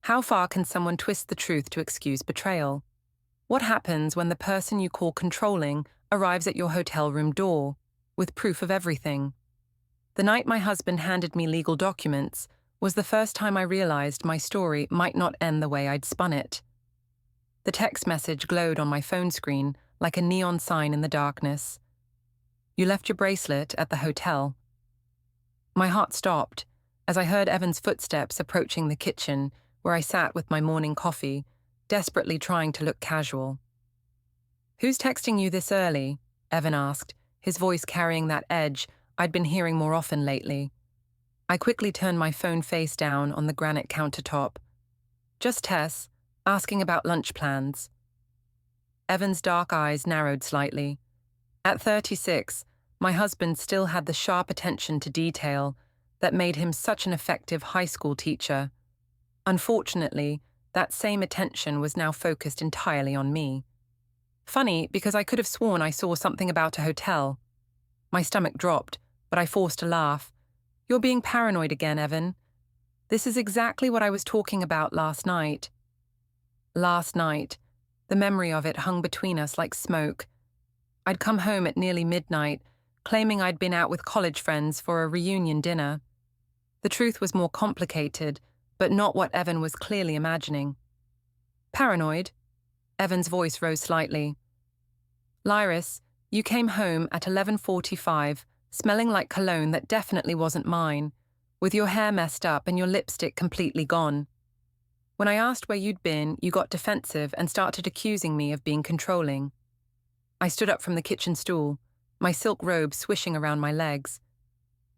How far can someone twist the truth to excuse betrayal? What happens when the person you call controlling arrives at your hotel room door, with proof of everything? The night my husband handed me legal documents was the first time I realized my story might not end the way I'd spun it. The text message glowed on my phone screen like a neon sign in the darkness. "You left your bracelet at the hotel." My heart stopped as I heard Evan's footsteps approaching the kitchen where I sat with my morning coffee, desperately trying to look casual. "Who's texting you this early?" Evan asked, his voice carrying that edge I'd been hearing more often lately. I quickly turned my phone face down on the granite countertop. "Just Tess, asking about lunch plans." Evan's dark eyes narrowed slightly. At 36, my husband still had the sharp attention to detail that made him such an effective high school teacher. Unfortunately, that same attention was now focused entirely on me. Funny, because I could have sworn I saw something about a hotel. My stomach dropped, but I forced a laugh. "You're being paranoid again, Evan. This is exactly what I was talking about last night." Last night, the memory of it hung between us like smoke. I'd come home at nearly midnight, claiming I'd been out with college friends for a reunion dinner. The truth was more complicated, but not what Evan was clearly imagining. "Paranoid?" Evan's voice rose slightly. "Lyris, you came home at 11:45, smelling like cologne that definitely wasn't mine, with your hair messed up and your lipstick completely gone. When I asked where you'd been, you got defensive and started accusing me of being controlling." I stood up from the kitchen stool, my silk robe swishing around my legs.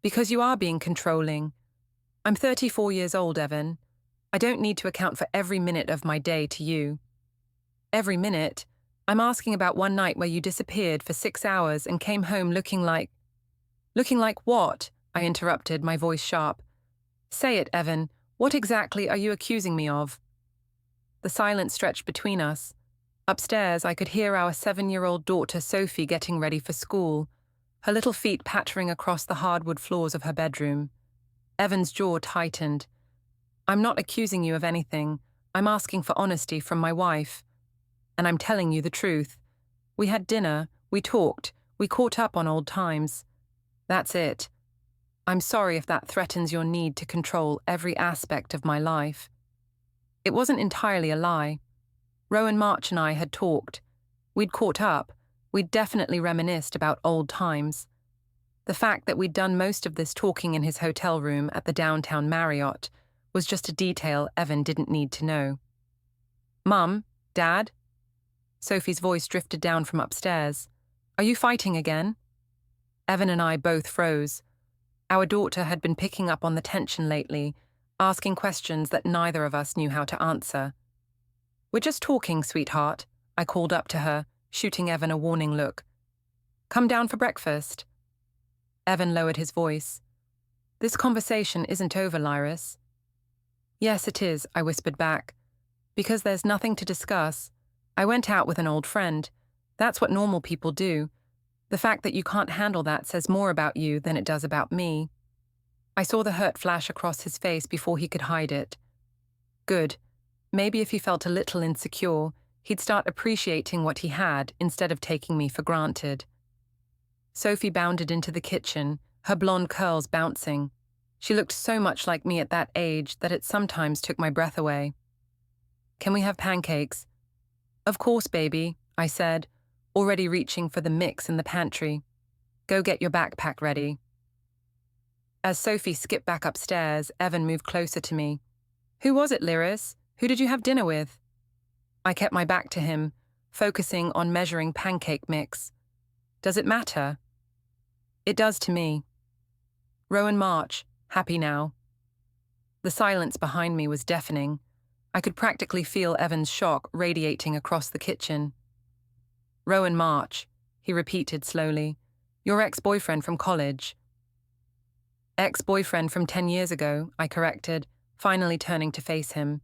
"Because you are being controlling. I'm 34 years old, Evan. I don't need to account for every minute of my day to you." "Every minute? I'm asking about one night where you disappeared for 6 hours and came home looking like—" "Looking like what?" I interrupted, my voice sharp. "Say it, Evan. What exactly are you accusing me of?" The silence stretched between us. Upstairs, I could hear our 7-year-old daughter Sophie getting ready for school, her little feet pattering across the hardwood floors of her bedroom. Evan's jaw tightened. "I'm not accusing you of anything. I'm asking for honesty from my wife. And I'm telling you the truth. We had dinner, we talked, we caught up on old times. That's it. I'm sorry if that threatens your need to control every aspect of my life." It wasn't entirely a lie. Rowan March and I had talked. We'd caught up. We'd definitely reminisced about old times. The fact that we'd done most of this talking in his hotel room at the downtown Marriott was just a detail Evan didn't need to know. "Mum? Dad?" Sophie's voice drifted down from upstairs. "Are you fighting again?" Evan and I both froze. Our daughter had been picking up on the tension lately, asking questions that neither of us knew how to answer. "We're just talking, sweetheart," I called up to her, shooting Evan a warning look. "Come down for breakfast." Evan lowered his voice. "This conversation isn't over, Lyris." "Yes, it is," I whispered back. "Because there's nothing to discuss. I went out with an old friend. That's what normal people do. The fact that you can't handle that says more about you than it does about me." I saw the hurt flash across his face before he could hide it. Good. Maybe if he felt a little insecure, he'd start appreciating what he had instead of taking me for granted. Sophie bounded into the kitchen, her blonde curls bouncing. She looked so much like me at that age that it sometimes took my breath away. "Can we have pancakes?" "Of course, baby," I said, already reaching for the mix in the pantry. "Go get your backpack ready." As Sophie skipped back upstairs, Evan moved closer to me. "Who was it, Lyris? Who did you have dinner with?" I kept my back to him, focusing on measuring pancake mix. "Does it matter?" "It does to me." "Rowan March, happy now." The silence behind me was deafening. I could practically feel Evan's shock radiating across the kitchen. "Rowan March," he repeated slowly. "Your ex-boyfriend from college." "Ex-boyfriend from 10 years ago," I corrected, finally turning to face him.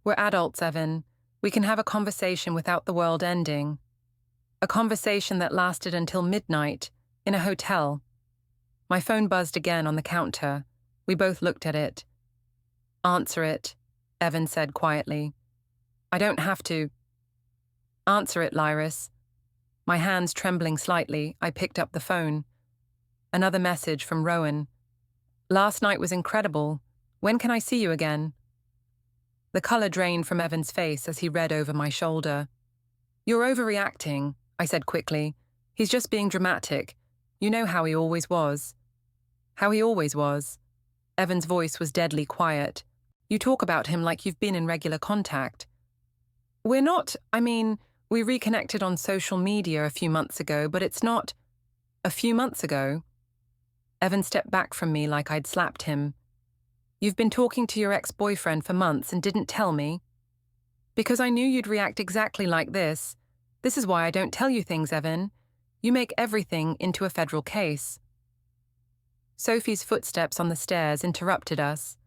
"We're adults, Evan. We can have a conversation without the world ending." A conversation that lasted until midnight, in a hotel. My phone buzzed again on the counter. We both looked at it. "Answer it." Evan said quietly. I don't have to. Answer it, Lyris. My hands trembling slightly, I picked up the phone. Another message from Rowan. Last night was incredible. When can I see you again? The color drained from Evan's face as he read over my shoulder. You're overreacting, I said quickly. He's just being dramatic. You know how he always was. How he always was. Evan's voice was deadly quiet. You talk about him like you've been in regular contact. We're not, we reconnected on social media a few months ago, but it's not a few months ago. Evan stepped back from me like I'd slapped him. You've been talking to your ex-boyfriend for months and didn't tell me. Because I knew you'd react exactly like this. This is why I don't tell you things, Evan. You make everything into a federal case. Sophie's footsteps on the stairs interrupted us.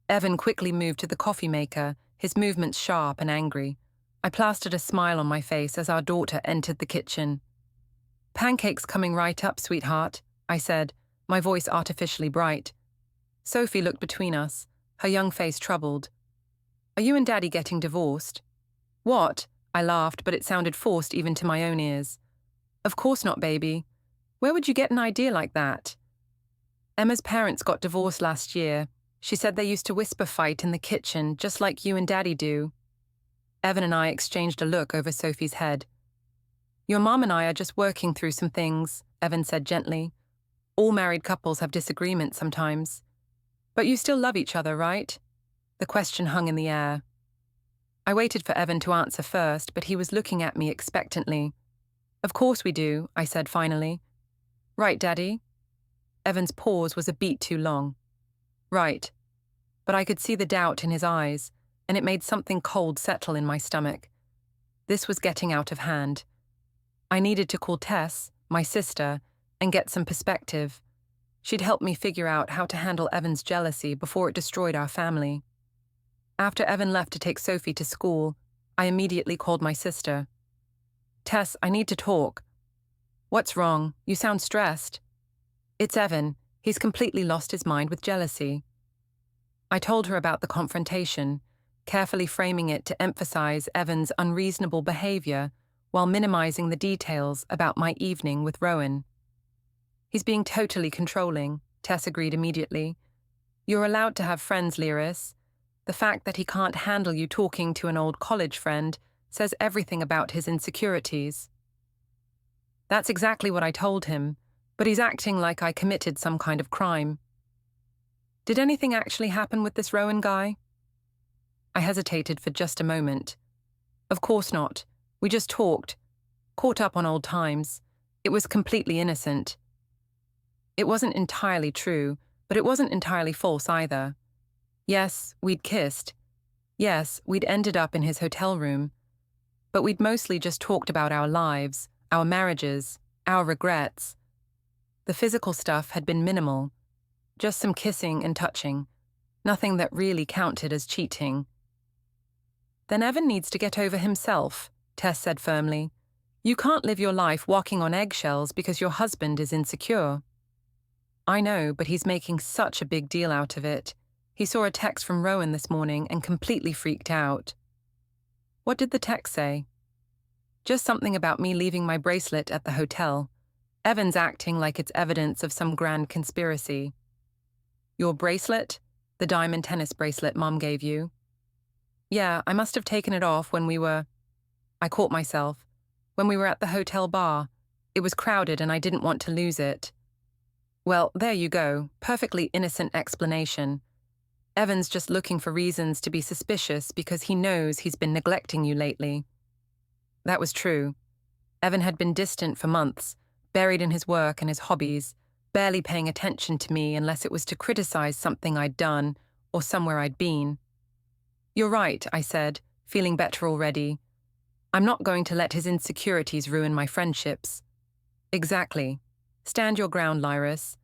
Evan quickly moved to the coffee maker, his movements sharp and angry. I plastered a smile on my face as our daughter entered the kitchen. Pancakes coming right up, sweetheart, I said, my voice artificially bright. Sophie looked between us, her young face troubled. Are you and Daddy getting divorced? What? I laughed, but it sounded forced even to my own ears. Of course not, baby. Where would you get an idea like that? Emma's parents got divorced last year. She said they used to whisper fight in the kitchen, just like you and Daddy do. Evan and I exchanged a look over Sophie's head. Your mom and I are just working through some things, Evan said gently. All married couples have disagreements sometimes. But you still love each other, right? The question hung in the air. I waited for Evan to answer first, but he was looking at me expectantly. Of course we do, I said finally. Right, Daddy? Evan's pause was a beat too long. Right. But I could see the doubt in his eyes, and it made something cold settle in my stomach. This was getting out of hand. I needed to call Tess, my sister, and get some perspective. She'd help me figure out how to handle Evan's jealousy before it destroyed our family. After Evan left to take Sophie to school, I immediately called my sister. Tess, I need to talk. What's wrong? You sound stressed. It's Evan. He's completely lost his mind with jealousy. I told her about the confrontation, carefully framing it to emphasize Evan's unreasonable behavior while minimizing the details about my evening with Rowan. He's being totally controlling, Tess agreed immediately. You're allowed to have friends, Lyris. The fact that he can't handle you talking to an old college friend says everything about his insecurities. That's exactly what I told him, but he's acting like I committed some kind of crime. Did anything actually happen with this Rowan guy? I hesitated for just a moment. Of course not. We just talked, caught up on old times. It was completely innocent. It wasn't entirely true, but it wasn't entirely false either. Yes, we'd kissed. Yes, we'd ended up in his hotel room. But we'd mostly just talked about our lives, our marriages, our regrets. The physical stuff had been minimal. Just some kissing and touching. Nothing that really counted as cheating. Then Evan needs to get over himself, Tess said firmly. You can't live your life walking on eggshells because your husband is insecure. I know, but he's making such a big deal out of it. He saw a text from Rowan this morning and completely freaked out. What did the text say? Just something about me leaving my bracelet at the hotel. Evan's acting like it's evidence of some grand conspiracy. Your bracelet? The diamond tennis bracelet Mom gave you? Yeah, I must have taken it off when we were... I caught myself. When we were at the hotel bar. It was crowded and I didn't want to lose it. Well, there you go. Perfectly innocent explanation. Evan's just looking for reasons to be suspicious because he knows he's been neglecting you lately. That was true. Evan had been distant for months, buried in his work and his hobbies, barely paying attention to me unless it was to criticize something I'd done or somewhere I'd been. You're right, I said, feeling better already. I'm not going to let his insecurities ruin my friendships. Exactly. Stand your ground, Lyris.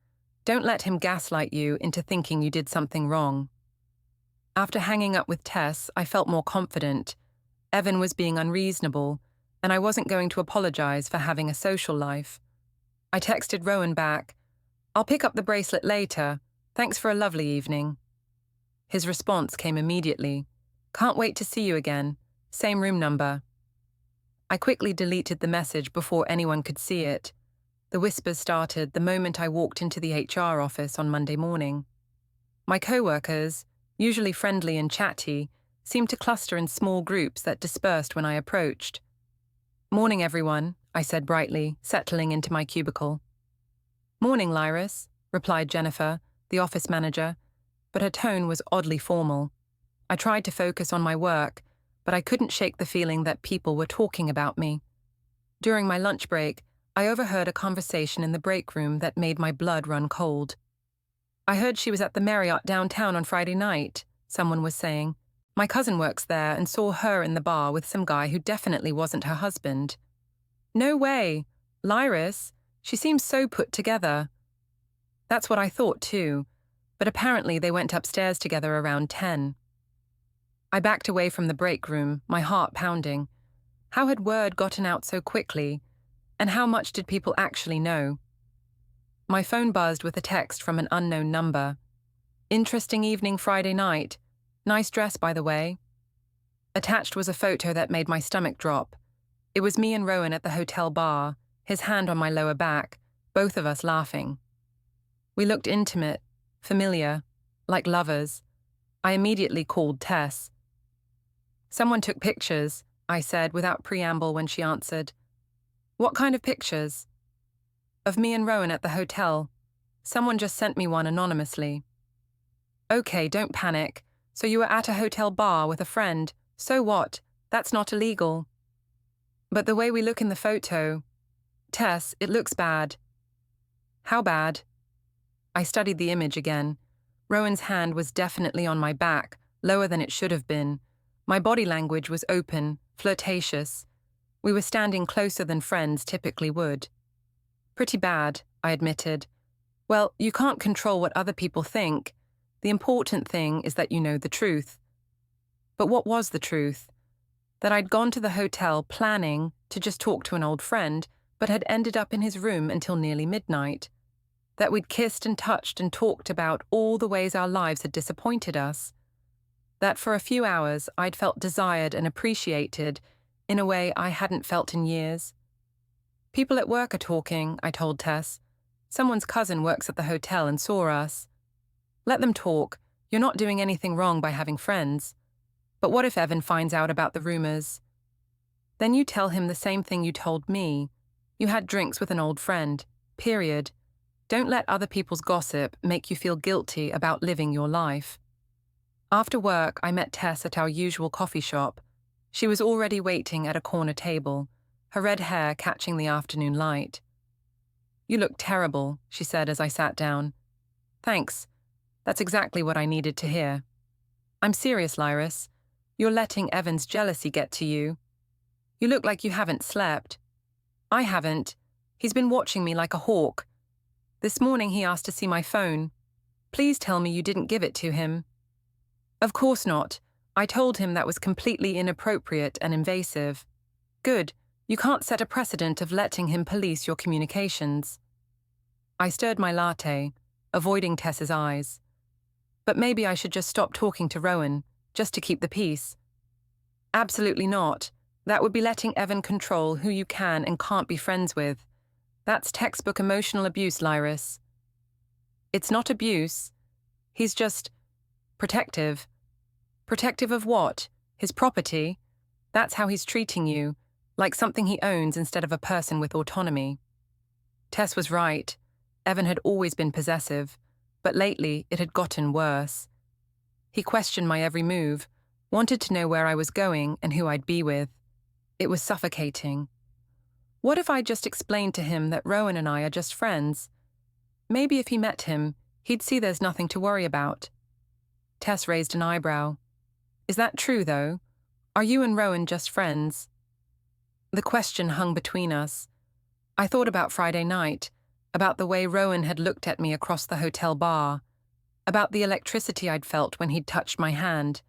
Don't let him gaslight you into thinking you did something wrong. After hanging up with Tess, I felt more confident. Evan was being unreasonable, and I wasn't going to apologize for having a social life. I texted Rowan back, I'll pick up the bracelet later. Thanks for a lovely evening. His response came immediately. Can't wait to see you again. Same room number. I quickly deleted the message before anyone could see it. The whispers started the moment I walked into the HR office on Monday morning. My co-workers, usually friendly and chatty, seemed to cluster in small groups that dispersed when I approached. "Morning, everyone," I said brightly, settling into my cubicle. "Morning, Lyris," replied Jennifer, the office manager, but her tone was oddly formal. I tried to focus on my work, but I couldn't shake the feeling that people were talking about me. During my lunch break, I overheard a conversation in the break room that made my blood run cold. "I heard she was at the Marriott downtown on Friday night," someone was saying. "My cousin works there and saw her in the bar with some guy who definitely wasn't her husband." "No way! Lyris? She seems so put together." That's what I thought too, but apparently they went upstairs together around 10. I backed away from the break room, my heart pounding. How had word gotten out so quickly? And how much did people actually know? My phone buzzed with a text from an unknown number. "Interesting evening Friday night. Nice dress, by the way." Attached was a photo that made my stomach drop. It was me and Rowan at the hotel bar, his hand on my lower back, both of us laughing. We looked intimate, familiar, like lovers. I immediately called Tess. "Someone took pictures," I said without preamble when she answered. "What kind of pictures?" "Of me and Rowan at the hotel. Someone just sent me one anonymously." "Okay, don't panic. So you were at a hotel bar with a friend. So what? That's not illegal." "But the way we look in the photo..." "Tess, it looks bad." "How bad?" I studied the image again. Rowan's hand was definitely on my back, lower than it should have been. My body language was open, flirtatious. We were standing closer than friends typically would. "Pretty bad," I admitted. "Well, you can't control what other people think. The important thing is that you know the truth." But what was the truth? That I'd gone to the hotel planning to just talk to an old friend, but had ended up in his room until nearly midnight. That we'd kissed and touched and talked about all the ways our lives had disappointed us. That for a few hours I'd felt desired and appreciated in a way I hadn't felt in years. "People at work are talking," I told Tess. "Someone's cousin works at the hotel and saw us." "Let them talk. You're not doing anything wrong by having friends." "But what if Evan finds out about the rumors?" "Then you tell him the same thing you told me. You had drinks with an old friend. Period. Don't let other people's gossip make you feel guilty about living your life." After work, I met Tess at our usual coffee shop. She was already waiting at a corner table, her red hair catching the afternoon light. "You look terrible," she said as I sat down. "Thanks. That's exactly what I needed to hear." "I'm serious, Lyris. You're letting Evan's jealousy get to you. You look like you haven't slept." "I haven't. He's been watching me like a hawk. This morning he asked to see my phone. Please tell me you didn't give it to him." "Of course not. I told him that was completely inappropriate and invasive." "Good. You can't set a precedent of letting him police your communications." I stirred my latte, avoiding Tess's eyes. "But maybe I should just stop talking to Rowan, just to keep the peace." "Absolutely not. That would be letting Evan control who you can and can't be friends with. That's textbook emotional abuse, Lyris." "It's not abuse. He's just protective." "Protective of what? His property? That's how he's treating you, like something he owns instead of a person with autonomy." Tess was right. Evan had always been possessive, but lately it had gotten worse. He questioned my every move, wanted to know where I was going and who I'd be with. It was suffocating. What if I just explained to him that Rowan and I are just friends? Maybe if he met him, he'd see there's nothing to worry about. Tess raised an eyebrow. "Is that true, though? Are you and Rowan just friends?" The question hung between us. I thought about Friday night, about the way Rowan had looked at me across the hotel bar, about the electricity I'd felt when he'd touched my hand.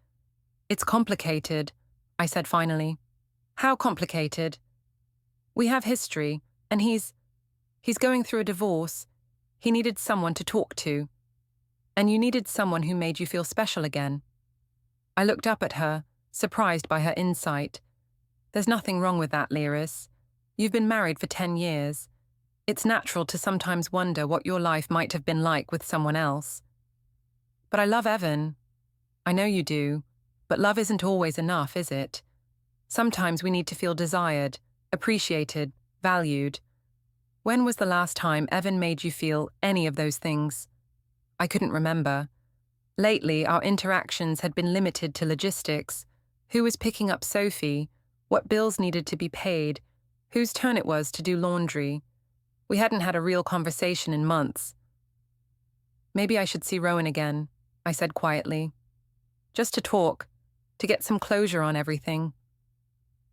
"It's complicated," I said finally. "How complicated?" "We have history, and he's going through a divorce. He needed someone to talk to. And you needed someone who made you feel special again." I looked up at her, surprised by her insight. There's nothing wrong with that, Lyris. You've been married for 10 years. It's natural to sometimes wonder what your life might have been like with someone else. But I love Evan. I know you do, but love isn't always enough, is it? Sometimes we need to feel desired, appreciated, valued. When was the last time Evan made you feel any of those things? I couldn't remember. Lately, our interactions had been limited to logistics. Who was picking up Sophie? What bills needed to be paid? Whose turn it was to do laundry? We hadn't had a real conversation in months. Maybe I should see Rowan again, I said quietly. Just to talk, to get some closure on everything.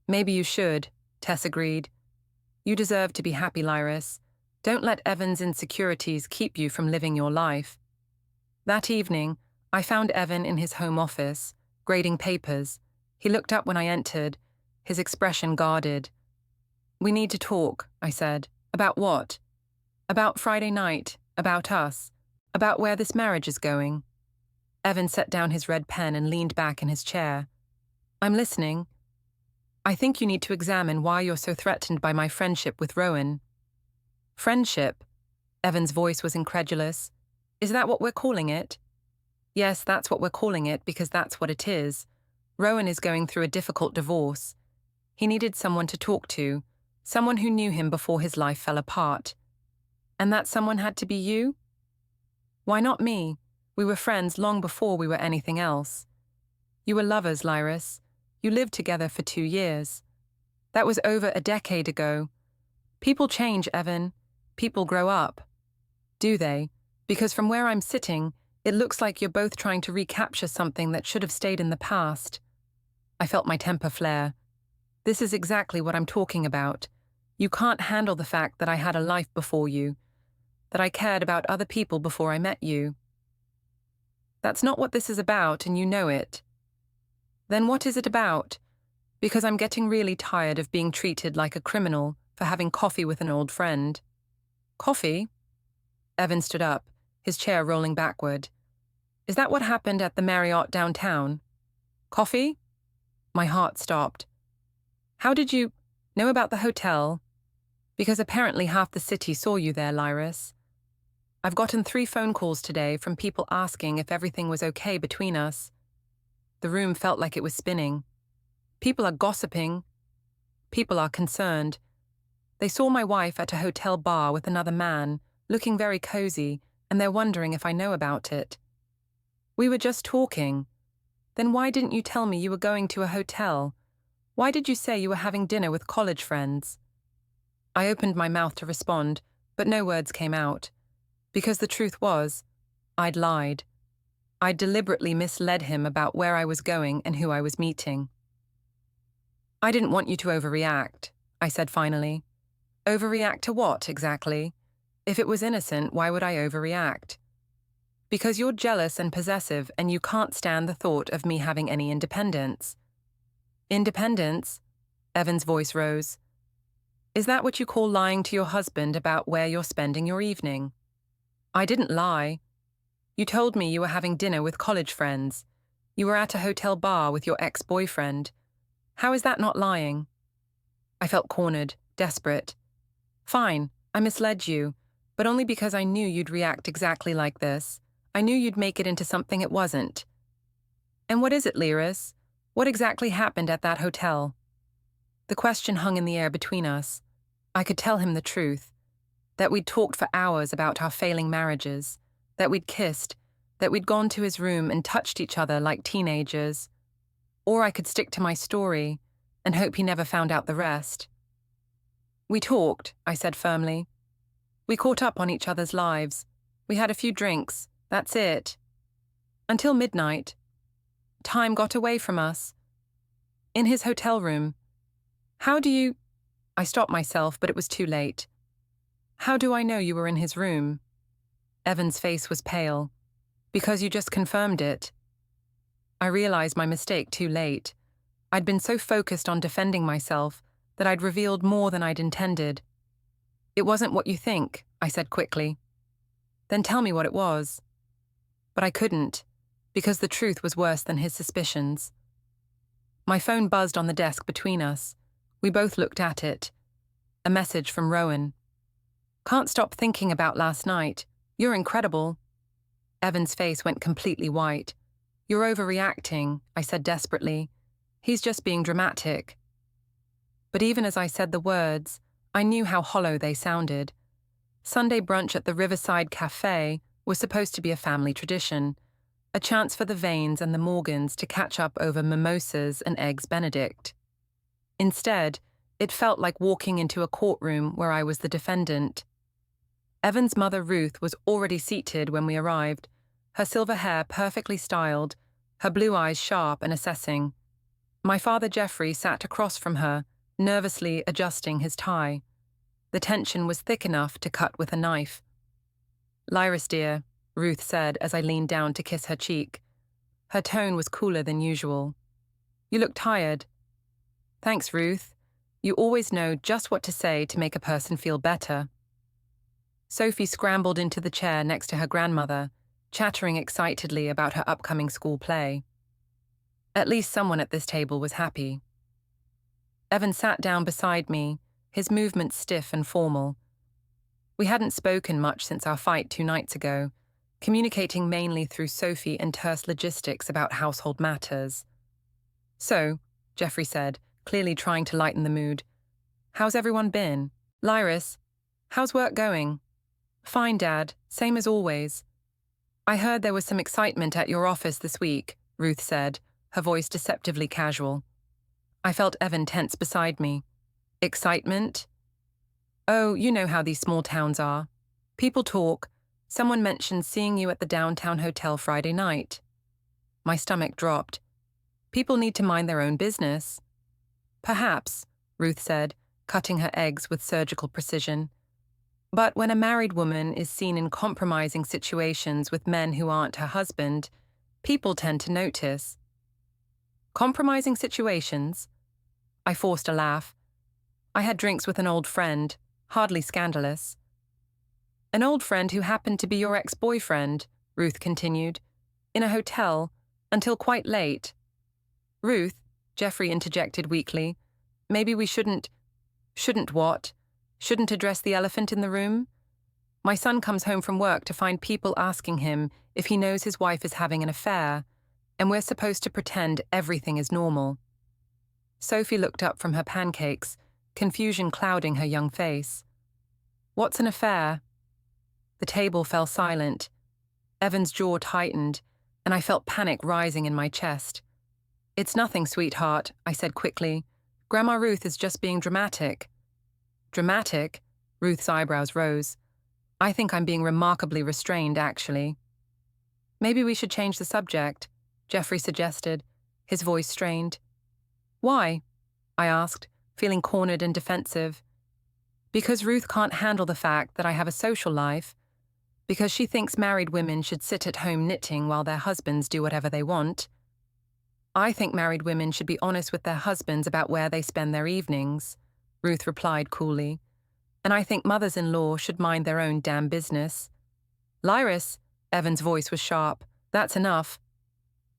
Maybe you should, Tess agreed. You deserve to be happy, Lyris. Don't let Evan's insecurities keep you from living your life. That evening, I found Evan in his home office, grading papers. He looked up when I entered, his expression guarded. We need to talk, I said. About what? About Friday night, about us, about where this marriage is going. Evan set down his red pen and leaned back in his chair. I'm listening. I think you need to examine why you're so threatened by my friendship with Rowan. Friendship? Evan's voice was incredulous. Is that what we're calling it? Yes, that's what we're calling it because that's what it is. Rowan is going through a difficult divorce. He needed someone to talk to, someone who knew him before his life fell apart. And that someone had to be you? Why not me? We were friends long before we were anything else. You were lovers, Lyris. You lived together for 2 years. That was over a decade ago. People change, Evan. People grow up. Do they? Because from where I'm sitting, it looks like you're both trying to recapture something that should have stayed in the past. I felt my temper flare. This is exactly what I'm talking about. You can't handle the fact that I had a life before you, that I cared about other people before I met you. That's not what this is about, and you know it. Then what is it about? Because I'm getting really tired of being treated like a criminal for having coffee with an old friend. Coffee? Evan stood up, his chair rolling backward. Is that what happened at the Marriott downtown? Coffee? My heart stopped. How did you know about the hotel? Because apparently half the city saw you there, Lyris. I've gotten 3 phone calls today from people asking if everything was okay between us. The room felt like it was spinning. People are gossiping. People are concerned. They saw my wife at a hotel bar with another man, looking very cozy, and they're wondering if I know about it. We were just talking. Then why didn't you tell me you were going to a hotel? Why did you say you were having dinner with college friends? I opened my mouth to respond, but no words came out. Because the truth was, I'd lied. I'd deliberately misled him about where I was going and who I was meeting. I didn't want you to overreact, I said finally. Overreact to what, exactly? If it was innocent, why would I overreact? Because you're jealous and possessive and you can't stand the thought of me having any independence. Independence? Evan's voice rose. Is that what you call lying to your husband about where you're spending your evening? I didn't lie. You told me you were having dinner with college friends. You were at a hotel bar with your ex-boyfriend. How is that not lying? I felt cornered, desperate. Fine, I misled you, but only because I knew you'd react exactly like this. I knew you'd make it into something it wasn't. And what is it, Lyris? What exactly happened at that hotel? The question hung in the air between us. I could tell him the truth, that we'd talked for hours about our failing marriages, that we'd kissed, that we'd gone to his room and touched each other like teenagers. Or I could stick to my story and hope he never found out the rest. We talked, I said firmly. We caught up on each other's lives. We had a few drinks, that's it. Until midnight. Time got away from us. In his hotel room. How do you... I stopped myself, but it was too late. How do I know you were in his room? Evan's face was pale. Because you just confirmed it. I realized my mistake too late. I'd been so focused on defending myself that I'd revealed more than I'd intended. It wasn't what you think, I said quickly. Then tell me what it was. But I couldn't, because the truth was worse than his suspicions. My phone buzzed on the desk between us. We both looked at it. A message from Rowan. "Can't stop thinking about last night. You're incredible." Evan's face went completely white. "You're overreacting," I said desperately. "He's just being dramatic." But even as I said the words, I knew how hollow they sounded. Sunday brunch at the Riverside Cafe was supposed to be a family tradition, a chance for the Vanes and the Morgans to catch up over mimosas and eggs Benedict. Instead, it felt like walking into a courtroom where I was the defendant. Evan's mother Ruth was already seated when we arrived, her silver hair perfectly styled, her blue eyes sharp and assessing. My father Geoffrey sat across from her, nervously adjusting his tie. The tension was thick enough to cut with a knife. "Lyris, dear," Ruth said as I leaned down to kiss her cheek. Her tone was cooler than usual. "You look tired." "Thanks, Ruth. You always know just what to say to make a person feel better." Sophie scrambled into the chair next to her grandmother, chattering excitedly about her upcoming school play. At least someone at this table was happy. Evan sat down beside me, his movements stiff and formal. We hadn't spoken much since our fight 2 nights ago, communicating mainly through Sophie and terse logistics about household matters. "So," Geoffrey said, clearly trying to lighten the mood, "how's everyone been? Lyris, how's work going?" "Fine, Dad, same as always." "I heard there was some excitement at your office this week," Ruth said, her voice deceptively casual. I felt Evan tense beside me. "Excitement?" "Oh, you know how these small towns are. People talk. Someone mentioned seeing you at the downtown hotel Friday night." My stomach dropped. "People need to mind their own business." "Perhaps," Ruth said, cutting her eggs with surgical precision. "But when a married woman is seen in compromising situations with men who aren't her husband, people tend to notice." "Compromising situations?" I forced a laugh. "I had drinks with an old friend, hardly scandalous." "An old friend who happened to be your ex-boyfriend," Ruth continued, "in a hotel, until quite late." "Ruth," Geoffrey interjected weakly, "maybe we shouldn't—" "Shouldn't what? Shouldn't address the elephant in the room? My son comes home from work to find people asking him if he knows his wife is having an affair, and we're supposed to pretend everything is normal." Sophie looked up from her pancakes, confusion clouding her young face. "What's an affair?" The table fell silent. Evan's jaw tightened, and I felt panic rising in my chest. "It's nothing, sweetheart," I said quickly. "Grandma Ruth is just being dramatic." "Dramatic?" Ruth's eyebrows rose. "I think I'm being remarkably restrained, actually." "Maybe we should change the subject," Geoffrey suggested, his voice strained. "Why?" I asked, feeling cornered and defensive. "Because Ruth can't handle the fact that I have a social life. Because she thinks married women should sit at home knitting while their husbands do whatever they want. I think married women should be honest with their husbands about where they spend their evenings," Ruth replied coolly. "And I think mothers-in-law should mind their own damn business." "Lyris," Evan's voice was sharp, "that's enough."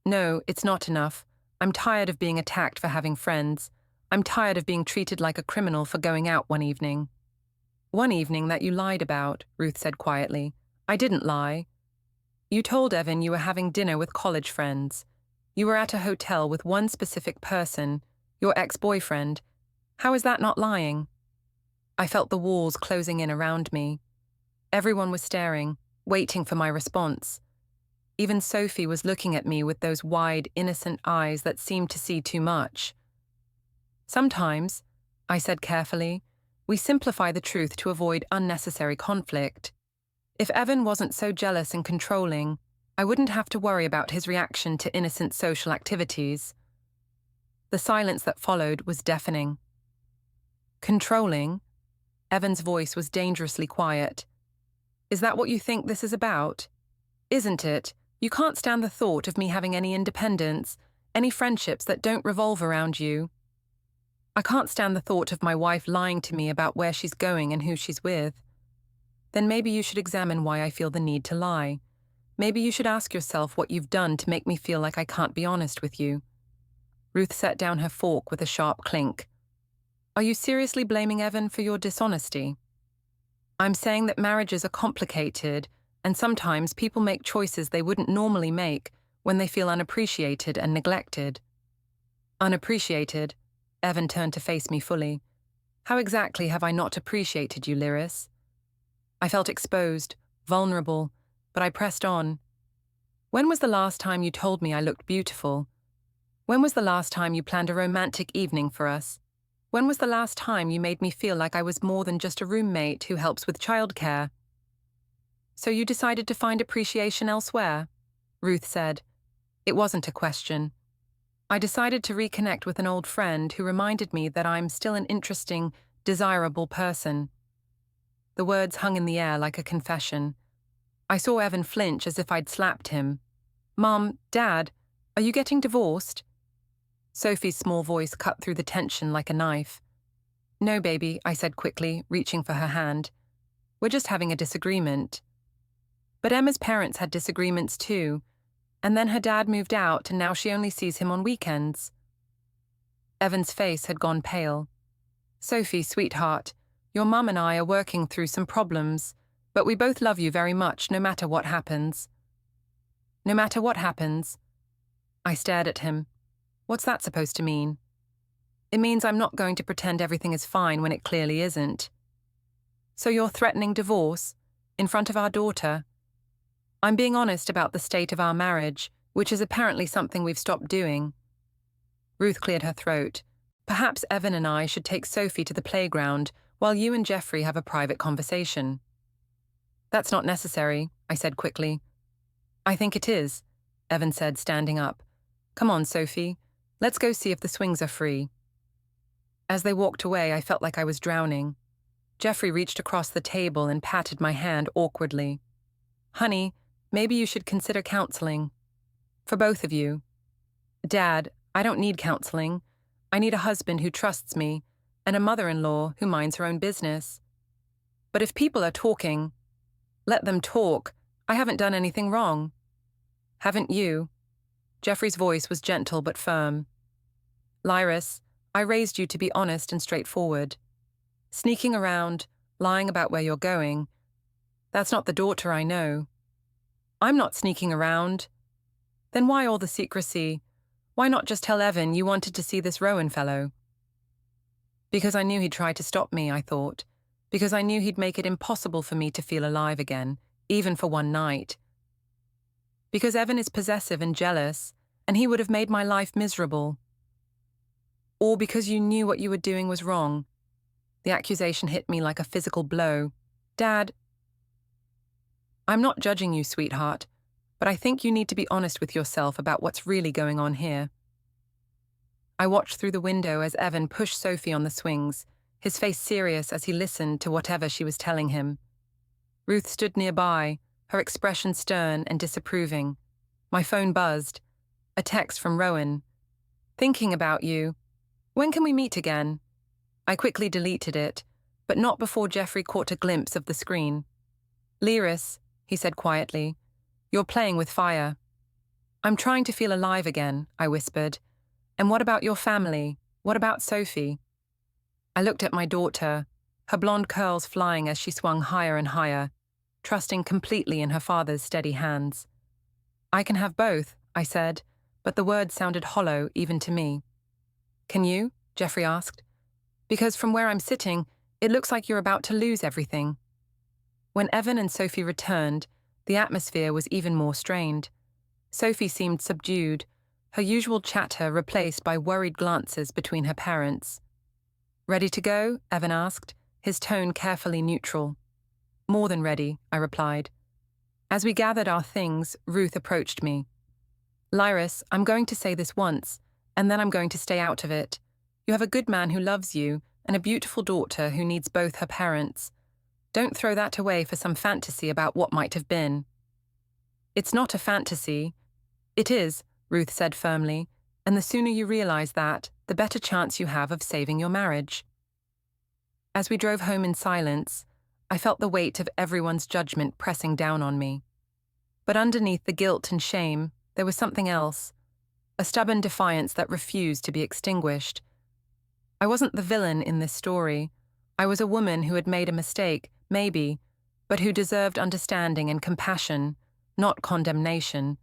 "No, it's not enough. I'm tired of being attacked for having friends. I'm tired of being treated like a criminal for going out one evening." "One evening that you lied about," Ruth said quietly. "I didn't lie. You told Evan you were having dinner with college friends. You were at a hotel with one specific person, your ex-boyfriend. How is that not lying?" I felt the walls closing in around me. Everyone was staring, waiting for my response. Even Sophie was looking at me with those wide, innocent eyes that seemed to see too much. "Sometimes," I said carefully, "we simplify the truth to avoid unnecessary conflict. If Evan wasn't so jealous and controlling, I wouldn't have to worry about his reaction to innocent social activities." The silence that followed was deafening. "Controlling?" Evan's voice was dangerously quiet. "Is that what you think this is about? Isn't it? You can't stand the thought of me having any independence, any friendships that don't revolve around you. I can't stand the thought of my wife lying to me about where she's going and who she's with. Then maybe you should examine why I feel the need to lie. Maybe you should ask yourself what you've done to make me feel like I can't be honest with you." Ruth set down her fork with a sharp clink. Are you seriously blaming Evan for your dishonesty? I'm saying that marriages are complicated, and sometimes people make choices they wouldn't normally make when they feel unappreciated and neglected. Unappreciated? Evan turned to face me fully. How exactly have I not appreciated you, Lyris? I felt exposed, vulnerable, but I pressed on. When was the last time you told me I looked beautiful? When was the last time you planned a romantic evening for us? When was the last time you made me feel like I was more than just a roommate who helps with childcare? So you decided to find appreciation elsewhere? Ruth said. It wasn't a question. I decided to reconnect with an old friend who reminded me that I'm still an interesting, desirable person. The words hung in the air like a confession. I saw Evan flinch as if I'd slapped him. Mom, Dad, are you getting divorced? Sophie's small voice cut through the tension like a knife. No, baby, I said quickly, reaching for her hand. We're just having a disagreement. But Emma's parents had disagreements too, and then her dad moved out and now she only sees him on weekends. Evan's face had gone pale. Sophie, sweetheart, your mum and I are working through some problems, but we both love you very much no matter what happens. No matter what happens? I stared at him. What's that supposed to mean? It means I'm not going to pretend everything is fine when it clearly isn't. So you're threatening divorce? In front of our daughter? I'm being honest about the state of our marriage, which is apparently something we've stopped doing. Ruth cleared her throat. Perhaps Evan and I should take Sophie to the playground while you and Jeffrey have a private conversation. That's not necessary, I said quickly. I think it is, Evan said, standing up. Come on, Sophie. Let's go see if the swings are free. As they walked away, I felt like I was drowning. Jeffrey reached across the table and patted my hand awkwardly. Honey, maybe you should consider counseling. For both of you. Dad, I don't need counseling. I need a husband who trusts me, and a mother-in-law who minds her own business. But if people are talking, let them talk. I haven't done anything wrong. Haven't you? Jeffrey's voice was gentle but firm. Lyris, I raised you to be honest and straightforward. Sneaking around, lying about where you're going, that's not the daughter I know. I'm not sneaking around. Then why all the secrecy? Why not just tell Evan you wanted to see this Rowan fellow? Because I knew he'd try to stop me, I thought. Because I knew he'd make it impossible for me to feel alive again, even for one night. Because Evan is possessive and jealous, and he would have made my life miserable. Or because you knew what you were doing was wrong. The accusation hit me like a physical blow. Dad, I'm not judging you, sweetheart, but I think you need to be honest with yourself about what's really going on here. I watched through the window as Evan pushed Sophie on the swings, his face serious as he listened to whatever she was telling him. Ruth stood nearby, her expression stern and disapproving. My phone buzzed. A text from Rowan. Thinking about you. When can we meet again? I quickly deleted it, but not before Jeffrey caught a glimpse of the screen. Lyris, he said quietly, you're playing with fire. I'm trying to feel alive again, I whispered. And what about your family? What about Sophie? I looked at my daughter, her blonde curls flying as she swung higher and higher, trusting completely in her father's steady hands. I can have both, I said, but the words sounded hollow even to me. Can you? Jeffrey asked. Because from where I'm sitting, it looks like you're about to lose everything. When Evan and Sophie returned, the atmosphere was even more strained. Sophie seemed subdued, her usual chatter replaced by worried glances between her parents. Ready to go? Evan asked, his tone carefully neutral. More than ready, I replied. As we gathered our things, Ruth approached me. Lyris, I'm going to say this once, and then I'm going to stay out of it. You have a good man who loves you, and a beautiful daughter who needs both her parents. Don't throw that away for some fantasy about what might have been. It's not a fantasy. It is, Ruth said firmly, and the sooner you realize that, the better chance you have of saving your marriage. As we drove home in silence, I felt the weight of everyone's judgment pressing down on me. But underneath the guilt and shame, there was something else, a stubborn defiance that refused to be extinguished. I wasn't the villain in this story. I was a woman who had made a mistake, maybe, but who deserved understanding and compassion, not condemnation.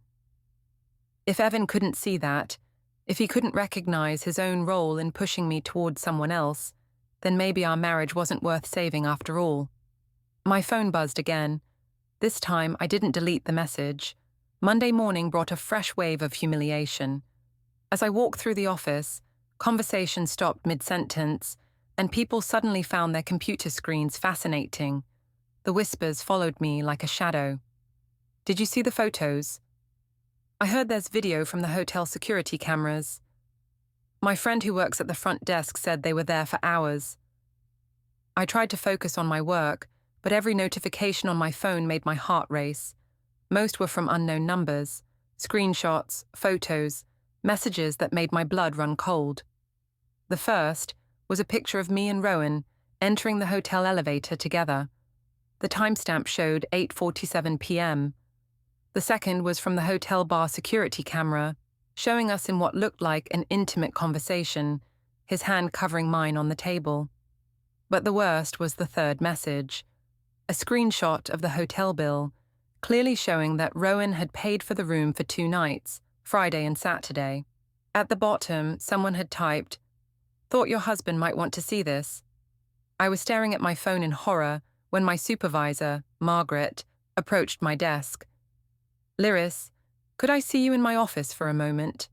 If Evan couldn't see that, if he couldn't recognize his own role in pushing me towards someone else, then maybe our marriage wasn't worth saving after all. My phone buzzed again. This time I didn't delete the message. Monday morning brought a fresh wave of humiliation. As I walked through the office, conversation stopped mid-sentence, and people suddenly found their computer screens fascinating. The whispers followed me like a shadow. Did you see the photos? I heard there's video from the hotel security cameras. My friend who works at the front desk said they were there for hours. I tried to focus on my work, but every notification on my phone made my heart race. Most were from unknown numbers, screenshots, photos, messages that made my blood run cold. The first was a picture of me and Rowan entering the hotel elevator together. The timestamp showed 8:47 p.m. The second was from the hotel bar security camera, showing us in what looked like an intimate conversation, his hand covering mine on the table. But the worst was the third message, a screenshot of the hotel bill, clearly showing that Rowan had paid for the room for 2 nights, Friday and Saturday. At the bottom, someone had typed, "Thought your husband might want to see this." I was staring at my phone in horror when my supervisor, Margaret, approached my desk. "Lyris, could I see you in my office for a moment?"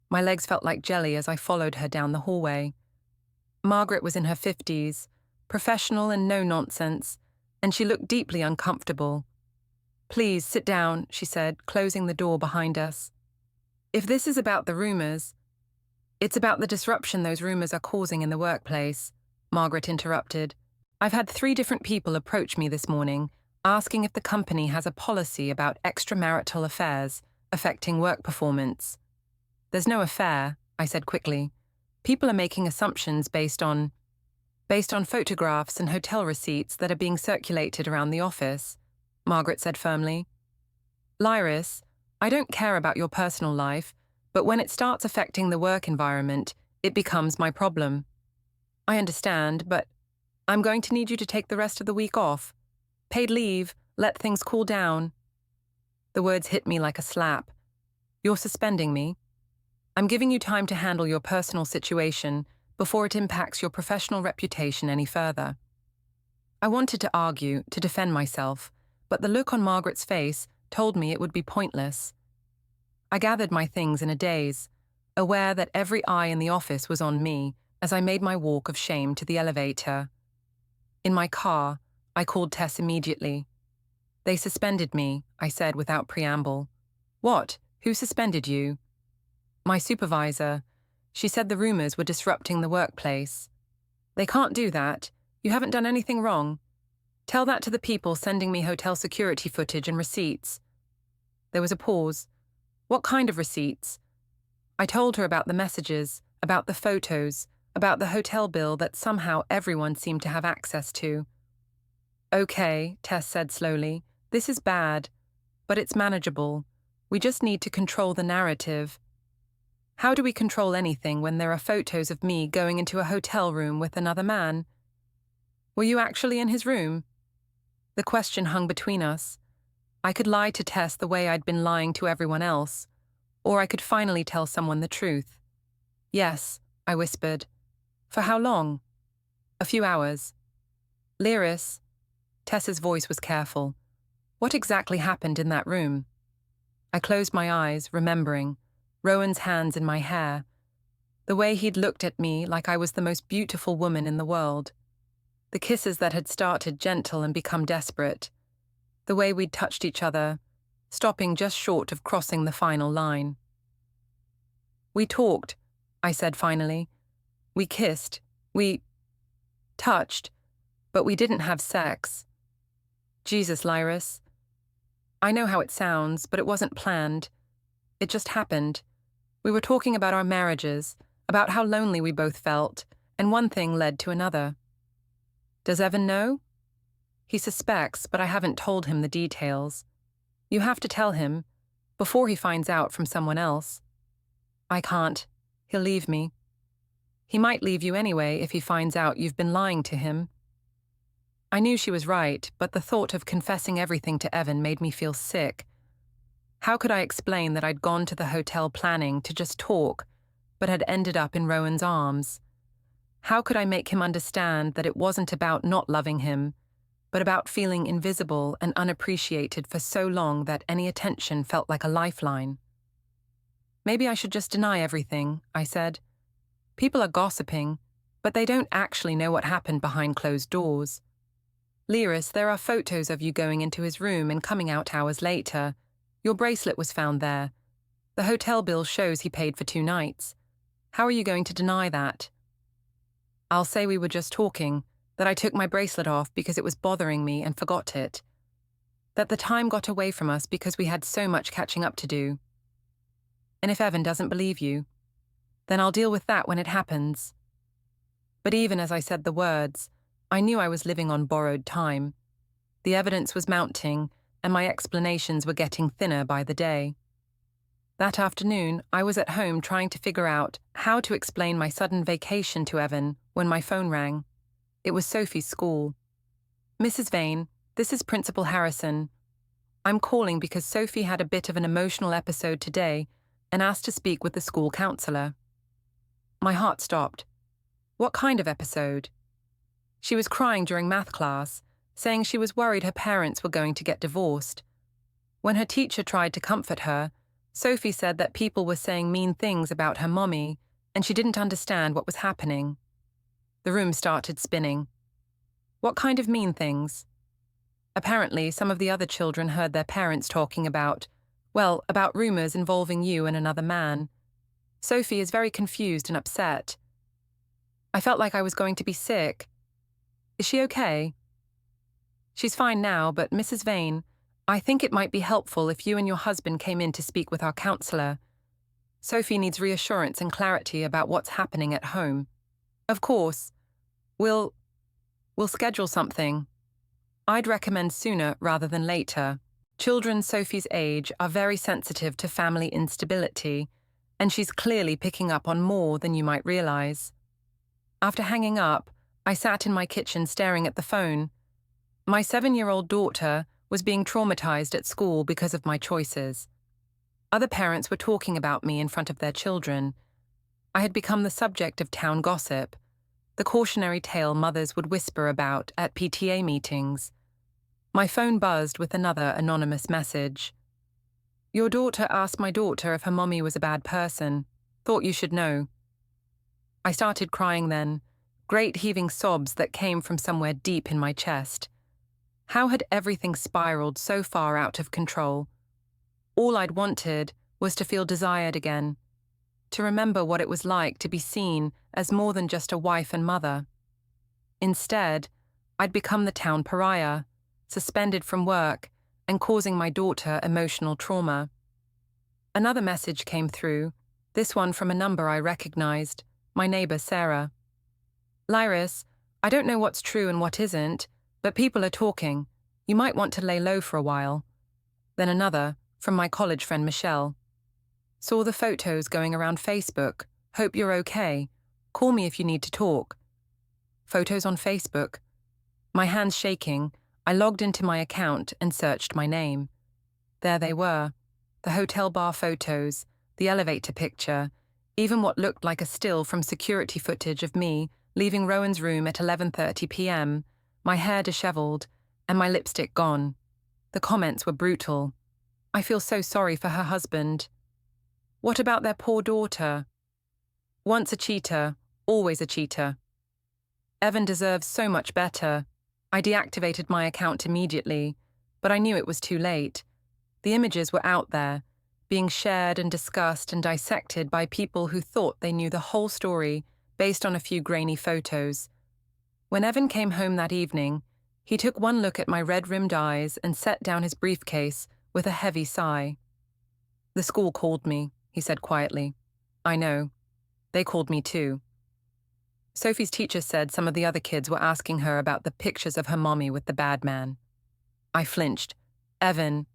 My legs felt like jelly as I followed her down the hallway. Margaret was in her 50s, professional and no nonsense, and she looked deeply uncomfortable. "Please, sit down," she said, closing the door behind us. "If this is about the rumors..." "It's about the disruption those rumors are causing in the workplace," Margaret interrupted. "I've had 3 different people approach me this morning, asking if the company has a policy about extramarital affairs affecting work performance." "There's no affair," I said quickly. "People are making assumptions based on photographs and hotel receipts that are being circulated around the office," Margaret said firmly. "Lyris, I don't care about your personal life, but when it starts affecting the work environment, it becomes my problem." "I understand, but I'm going to need you to take the rest of the week off. Paid leave, let things cool down." The words hit me like a slap. "You're suspending me. I'm giving you time to handle your personal situation before it impacts your professional reputation any further." I wanted to argue, to defend myself, but the look on Margaret's face told me it would be pointless. I gathered my things in a daze, aware that every eye in the office was on me as I made my walk of shame to the elevator. In my car, I called Tess immediately. "They suspended me," I said without preamble. "What? Who suspended you?" "My supervisor. She said the rumors were disrupting the workplace." "They can't do that. You haven't done anything wrong. Tell that to the people sending me hotel security footage and receipts." There was a pause. "What kind of receipts?" I told her about the messages, about the photos, about the hotel bill that somehow everyone seemed to have access to. "Okay," Tess said slowly, "this is bad, but it's manageable. We just need to control the narrative." "How do we control anything when there are photos of me going into a hotel room with another man?" "Were you actually in his room?" The question hung between us. I could lie to Tess the way I'd been lying to everyone else, or I could finally tell someone the truth. "Yes," I whispered. "For how long?" "A few hours." "Lyris," Tess's voice was careful. "What exactly happened in that room?" I closed my eyes, remembering. Rowan's hands in my hair. The way he'd looked at me like I was the most beautiful woman in the world. The kisses that had started gentle and become desperate. The way we'd touched each other, stopping just short of crossing the final line. "We talked," I said finally. "We kissed. We touched. But we didn't have sex." "Jesus, Lyris. I know how it sounds, but it wasn't planned. It just happened. We were talking about our marriages, about how lonely we both felt, and one thing led to another." "Does Evan know?" "He suspects, but I haven't told him the details. You have to tell him, before he finds out from someone else." I can't. He'll leave me. He might leave you anyway if he finds out you've been lying to him. I knew she was right, but the thought of confessing everything to Evan made me feel sick. How could I explain that I'd gone to the hotel planning to just talk, but had ended up in Rowan's arms? How could I make him understand that it wasn't about not loving him, but about feeling invisible and unappreciated for so long that any attention felt like a lifeline? Maybe I should just deny everything, I said. People are gossiping, but they don't actually know what happened behind closed doors. Lyris, there are photos of you going into his room and coming out hours later. Your bracelet was found there. The hotel bill shows he paid for 2 nights. How are you going to deny that? I'll say we were just talking, that I took my bracelet off because it was bothering me and forgot it. That the time got away from us because we had so much catching up to do. And if Evan doesn't believe you, then I'll deal with that when it happens. But even as I said the words, I knew I was living on borrowed time. The evidence was mounting, and my explanations were getting thinner by the day. That afternoon, I was at home trying to figure out how to explain my sudden vacation to Evan when my phone rang. It was Sophie's school. Mrs. Vane, this is Principal Harrison. I'm calling because Sophie had a bit of an emotional episode today and asked to speak with the school counselor. My heart stopped. What kind of episode? She was crying during math class, saying she was worried her parents were going to get divorced. When her teacher tried to comfort her, Sophie said that people were saying mean things about her mommy, and she didn't understand what was happening. The room started spinning. What kind of mean things? Apparently, some of the other children heard their parents talking about rumors involving you and another man. Sophie is very confused and upset. I felt like I was going to be sick. Is she okay? She's fine now, but Mrs. Vane, I think it might be helpful if you and your husband came in to speak with our counselor. Sophie needs reassurance and clarity about what's happening at home. Of course. We'll schedule something. I'd recommend sooner rather than later. Children Sophie's age are very sensitive to family instability, and she's clearly picking up on more than you might realize. After hanging up, I sat in my kitchen staring at the phone. My 7-year-old daughter was being traumatized at school because of my choices. Other parents were talking about me in front of their children. I had become the subject of town gossip, the cautionary tale mothers would whisper about at PTA meetings. My phone buzzed with another anonymous message. Your daughter asked my daughter if her mommy was a bad person. Thought you should know. I started crying then, great heaving sobs that came from somewhere deep in my chest. How had everything spiraled so far out of control? All I'd wanted was to feel desired again, to remember what it was like to be seen as more than just a wife and mother. Instead, I'd become the town pariah, suspended from work and causing my daughter emotional trauma. Another message came through, this one from a number I recognized, my neighbor Sarah. Lyris, I don't know what's true and what isn't, but people are talking. You might want to lay low for a while. Then another, from my college friend Michelle. Saw the photos going around Facebook. Hope you're okay. Call me if you need to talk. Photos on Facebook. My hands shaking, I logged into my account and searched my name. There they were. The hotel bar photos, the elevator picture, even what looked like a still from security footage of me leaving Rowan's room at 11:30 p.m., my hair disheveled, and my lipstick gone. The comments were brutal. I feel so sorry for her husband. What about their poor daughter? Once a cheater, always a cheater. Evan deserves so much better. I deactivated my account immediately, but I knew it was too late. The images were out there, being shared and discussed and dissected by people who thought they knew the whole story based on a few grainy photos. When Evan came home that evening, he took one look at my red-rimmed eyes and set down his briefcase with a heavy sigh. The school called me, he said quietly. I know. They called me too. Sophie's teacher said some of the other kids were asking her about the pictures of her mommy with the bad man. I flinched. Evan.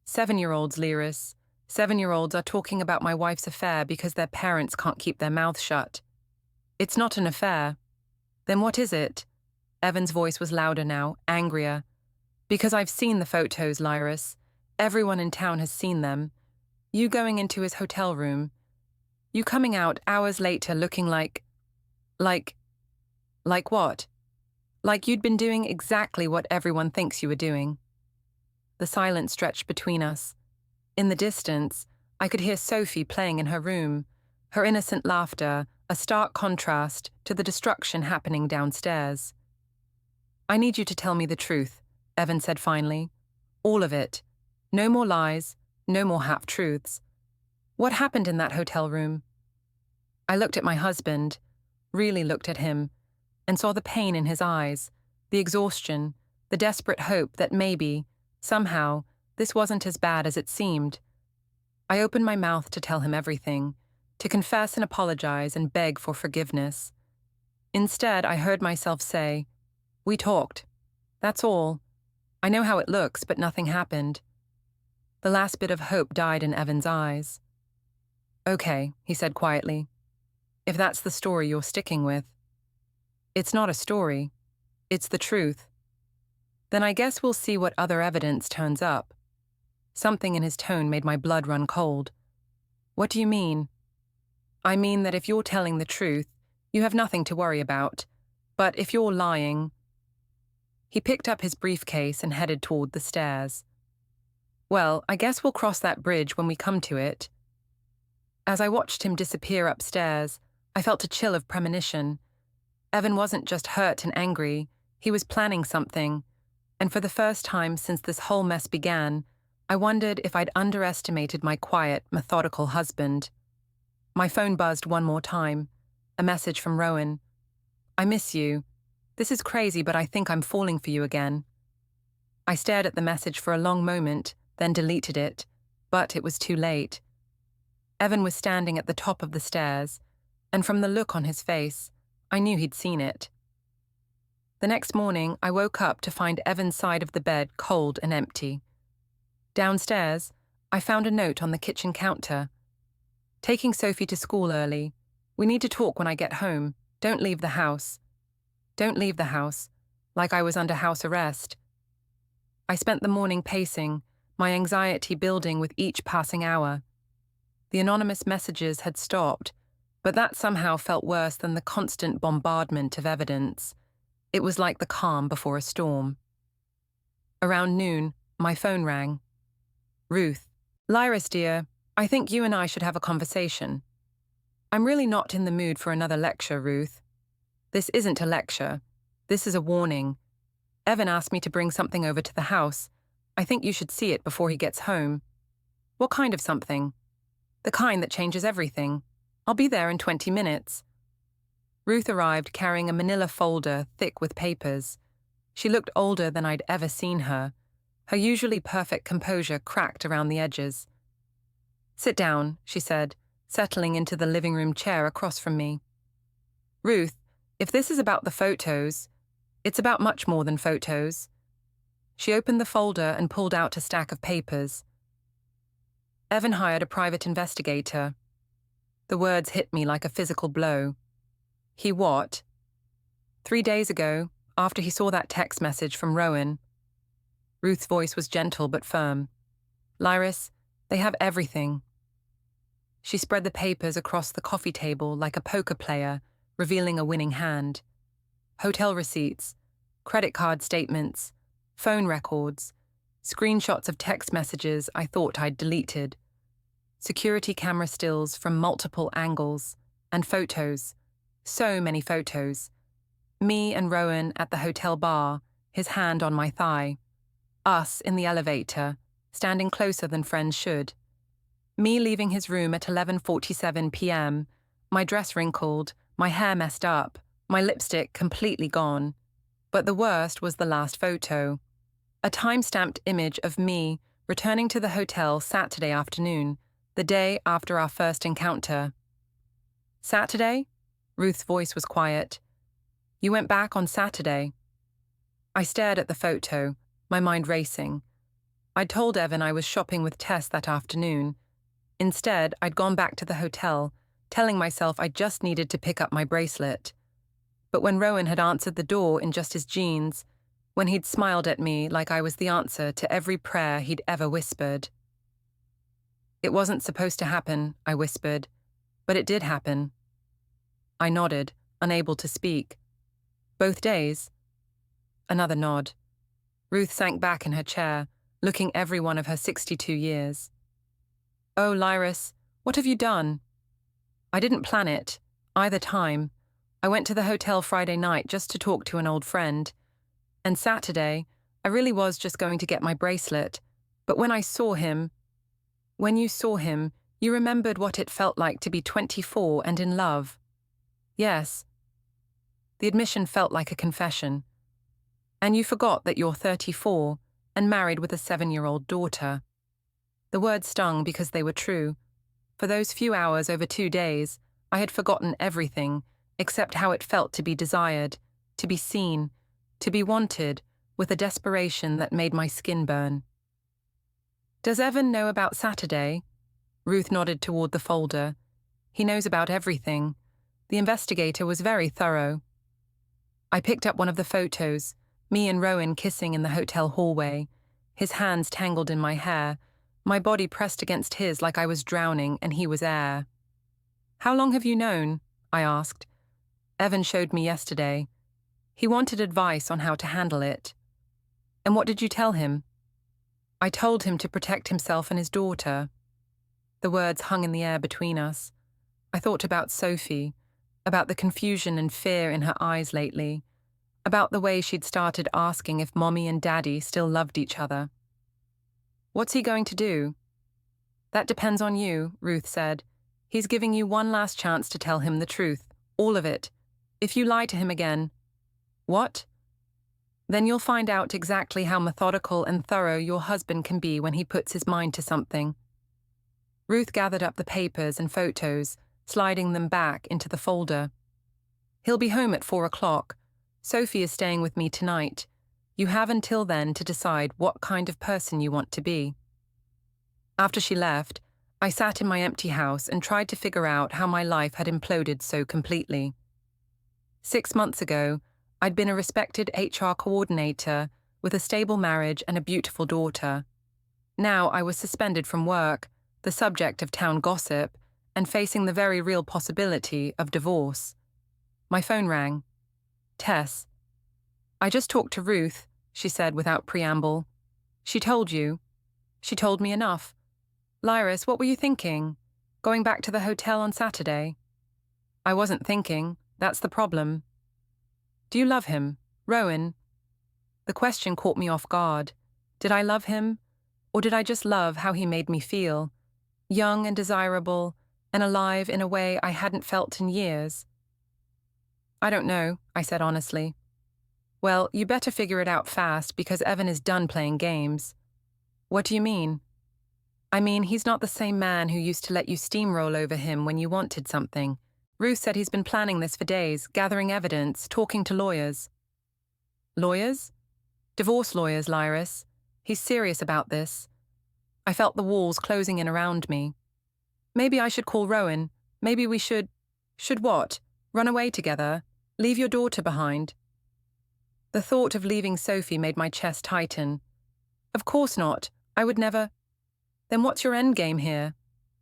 7-year-olds, Lyris. 7-year-olds are talking about my wife's affair because their parents can't keep their mouths shut. It's not an affair. Then what is it? Evan's voice was louder now, angrier. Because I've seen the photos, Lyris. Everyone in town has seen them. You going into his hotel room. You coming out hours later looking like what? Like you'd been doing exactly what everyone thinks you were doing. The silence stretched between us. In the distance, I could hear Sophie playing in her room, her innocent laughter a stark contrast to the destruction happening downstairs. I need you to tell me the truth, Evan said finally. All of it. No more lies, no more half-truths. What happened in that hotel room? I looked at my husband, really looked at him, and saw the pain in his eyes, the exhaustion, the desperate hope that maybe, somehow, this wasn't as bad as it seemed. I opened my mouth to tell him everything, to confess and apologize and beg for forgiveness. Instead, I heard myself say, "We talked. That's all. I know how it looks, but nothing happened." The last bit of hope died in Evan's eyes. "Okay," he said quietly. "If that's the story you're sticking with." "It's not a story. It's the truth." "Then I guess we'll see what other evidence turns up." Something in his tone made my blood run cold. "What do you mean?" "I mean that if you're telling the truth, you have nothing to worry about. But if you're lying..." He picked up his briefcase and headed toward the stairs. "Well, I guess we'll cross that bridge when we come to it." As I watched him disappear upstairs, I felt a chill of premonition. Evan wasn't just hurt and angry, he was planning something. And for the first time since this whole mess began, I wondered if I'd underestimated my quiet, methodical husband. My phone buzzed one more time. A message from Rowan. "I miss you. This is crazy, but I think I'm falling for you again." I stared at the message for a long moment, then deleted it, but it was too late. Evan was standing at the top of the stairs, and from the look on his face, I knew he'd seen it. The next morning, I woke up to find Evan's side of the bed cold and empty. Downstairs, I found a note on the kitchen counter. "Taking Sophie to school early. We need to talk when I get home. Don't leave the house." Don't leave the house, like I was under house arrest. I spent the morning pacing, my anxiety building with each passing hour. The anonymous messages had stopped, but that somehow felt worse than the constant bombardment of evidence. It was like the calm before a storm. Around noon, my phone rang. "Ruth." "Lyris, dear, I think you and I should have a conversation." "I'm really not in the mood for another lecture, Ruth." "This isn't a lecture. This is a warning. Evan asked me to bring something over to the house. I think you should see it before he gets home." "What kind of something?" "The kind that changes everything. I'll be there in 20 minutes. Ruth arrived carrying a manila folder thick with papers. She looked older than I'd ever seen her. Her usually perfect composure cracked around the edges. "Sit down," she said, settling into the living room chair across from me. "Ruth, if this is about the photos, it's about much more than photos." She opened the folder and pulled out a stack of papers. "Evan hired a private investigator." The words hit me like a physical blow. "He what?" 3 days ago, after he saw that text message from Rowan. Ruth's voice was gentle but firm. "Lyris, they have everything." She spread the papers across the coffee table like a poker player, revealing a winning hand. Hotel receipts, credit card statements, phone records, screenshots of text messages I thought I'd deleted, security camera stills from multiple angles, and photos. So many photos. Me and Rowan at the hotel bar, his hand on my thigh. Us in the elevator, standing closer than friends should. Me leaving his room at 11:47 p.m., my dress wrinkled, my hair messed up, my lipstick completely gone. But the worst was the last photo. A time-stamped image of me returning to the hotel Saturday afternoon, the day after our first encounter. "Saturday?" Ruth's voice was quiet. "You went back on Saturday." I stared at the photo, my mind racing. I'd told Evan I was shopping with Tess that afternoon. Instead, I'd gone back to the hotel, telling myself I just needed to pick up my bracelet. But when Rowan had answered the door in just his jeans, when he'd smiled at me like I was the answer to every prayer he'd ever whispered. "It wasn't supposed to happen," I whispered, "but it did happen." I nodded, unable to speak. "Both days?" Another nod. Ruth sank back in her chair, looking every one of her 62 years. "Oh, Lyris, what have you done?" "I didn't plan it, either time. I went to the hotel Friday night just to talk to an old friend. And Saturday, I really was just going to get my bracelet. But when you saw him, you remembered what it felt like to be 24 and in love." "Yes." The admission felt like a confession. "And you forgot that you're 34 and married with a 7-year-old daughter." The words stung because they were true. For those few hours over 2 days, I had forgotten everything except how it felt to be desired, to be seen, to be wanted, with a desperation that made my skin burn. "Does Evan know about Saturday?" Ruth nodded toward the folder. "He knows about everything. The investigator was very thorough." I picked up one of the photos, me and Rowan kissing in the hotel hallway, his hands tangled in my hair, my body pressed against his like I was drowning and he was air. "How long have you known?" I asked. "Evan showed me yesterday. He wanted advice on how to handle it." "And what did you tell him?" "I told him to protect himself and his daughter." The words hung in the air between us. I thought about Sophie, about the confusion and fear in her eyes lately, about the way she'd started asking if Mommy and Daddy still loved each other. "What's he going to do?" "That depends on you," Ruth said. "He's giving you one last chance to tell him the truth, all of it. If you lie to him again—" "What?" "Then you'll find out exactly how methodical and thorough your husband can be when he puts his mind to something." Ruth gathered up the papers and photos, sliding them back into the folder. "He'll be home at 4 o'clock. Sophie is staying with me tonight. You have until then to decide what kind of person you want to be." After she left, I sat in my empty house and tried to figure out how my life had imploded so completely. 6 months ago, I'd been a respected HR coordinator with a stable marriage and a beautiful daughter. Now I was suspended from work, the subject of town gossip, and facing the very real possibility of divorce. My phone rang. "Tess." "I just talked to Ruth," she said without preamble. "She told you." "She told me enough." "Lyris, what were you thinking? Going back to the hotel on Saturday?" "I wasn't thinking. That's the problem." "Do you love him? Rowan?" The question caught me off guard. Did I love him? Or did I just love how he made me feel? Young and desirable, and alive in a way I hadn't felt in years. "I don't know," I said honestly. "Well, you better figure it out fast because Evan is done playing games." "What do you mean?" "I mean, he's not the same man who used to let you steamroll over him when you wanted something. Ruth said he's been planning this for days, gathering evidence, talking to lawyers." "Lawyers?" "Divorce lawyers, Lyris. He's serious about this." I felt the walls closing in around me. "Maybe I should call Rowan. Maybe we should—" "Should what? Run away together? Leave your daughter behind?" The thought of leaving Sophie made my chest tighten. "Of course not. I would never—" "Then what's your end game here?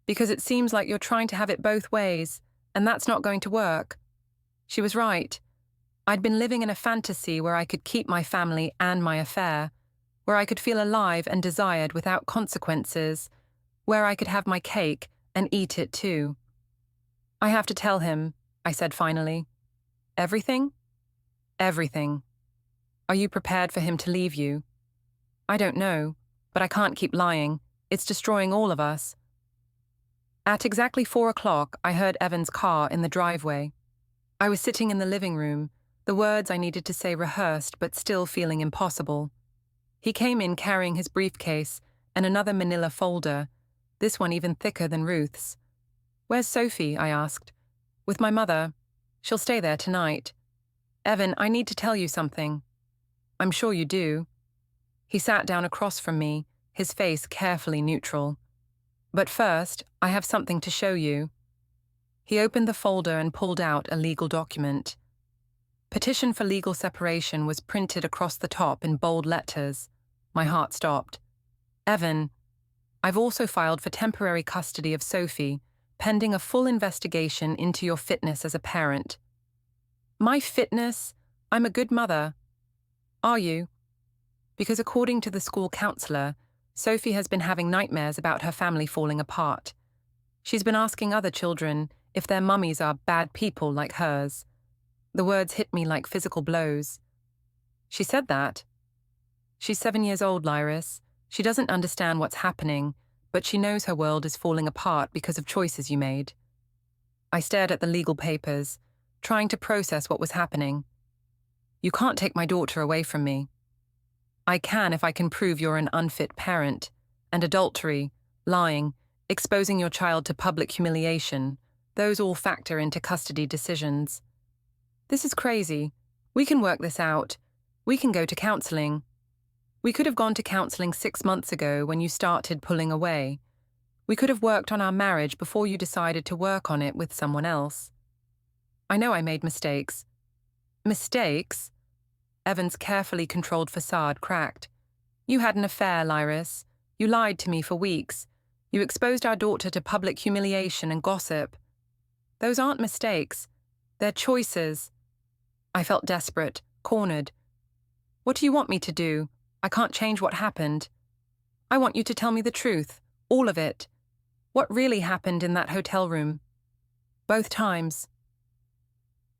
Because it seems like you're trying to have it both ways, and that's not going to work." She was right. I'd been living in a fantasy where I could keep my family and my affair, where I could feel alive and desired without consequences, where I could have my cake and eat it too. "I have to tell him," I said finally. "Everything?" "Everything." "Are you prepared for him to leave you?" "I don't know, but I can't keep lying. It's destroying all of us." At exactly 4 o'clock, I heard Evan's car in the driveway. I was sitting in the living room, the words I needed to say rehearsed but still feeling impossible. He came in carrying his briefcase and another manila folder, this one even thicker than Ruth's. "Where's Sophie?" I asked. "With my mother. She'll stay there tonight." "Evan, I need to tell you something." "I'm sure you do." He sat down across from me, his face carefully neutral. But first, I have something to show you. He opened the folder and pulled out a legal document. Petition for legal separation was printed across the top in bold letters. My heart stopped. Evan, I've also filed for temporary custody of Sophie, pending a full investigation into your fitness as a parent. My fitness? I'm a good mother. Are you? Because according to the school counselor, Sophie has been having nightmares about her family falling apart. She's been asking other children if their mummies are bad people like hers. The words hit me like physical blows. She said that. She's 7 years old, Lyris. She doesn't understand what's happening, but she knows her world is falling apart because of choices you made. I stared at the legal papers, trying to process what was happening. You can't take my daughter away from me. I can if I can prove you're an unfit parent, and adultery, lying, exposing your child to public humiliation, those all factor into custody decisions. This is crazy. We can work this out. We can go to counseling. We could have gone to counseling 6 months ago when you started pulling away. We could have worked on our marriage before you decided to work on it with someone else. I know I made mistakes. Mistakes? Evan's carefully controlled facade cracked. You had an affair, Lyris. You lied to me for weeks. You exposed our daughter to public humiliation and gossip. Those aren't mistakes. They're choices. I felt desperate, cornered. What do you want me to do? I can't change what happened. I want you to tell me the truth, all of it. What really happened in that hotel room? Both times.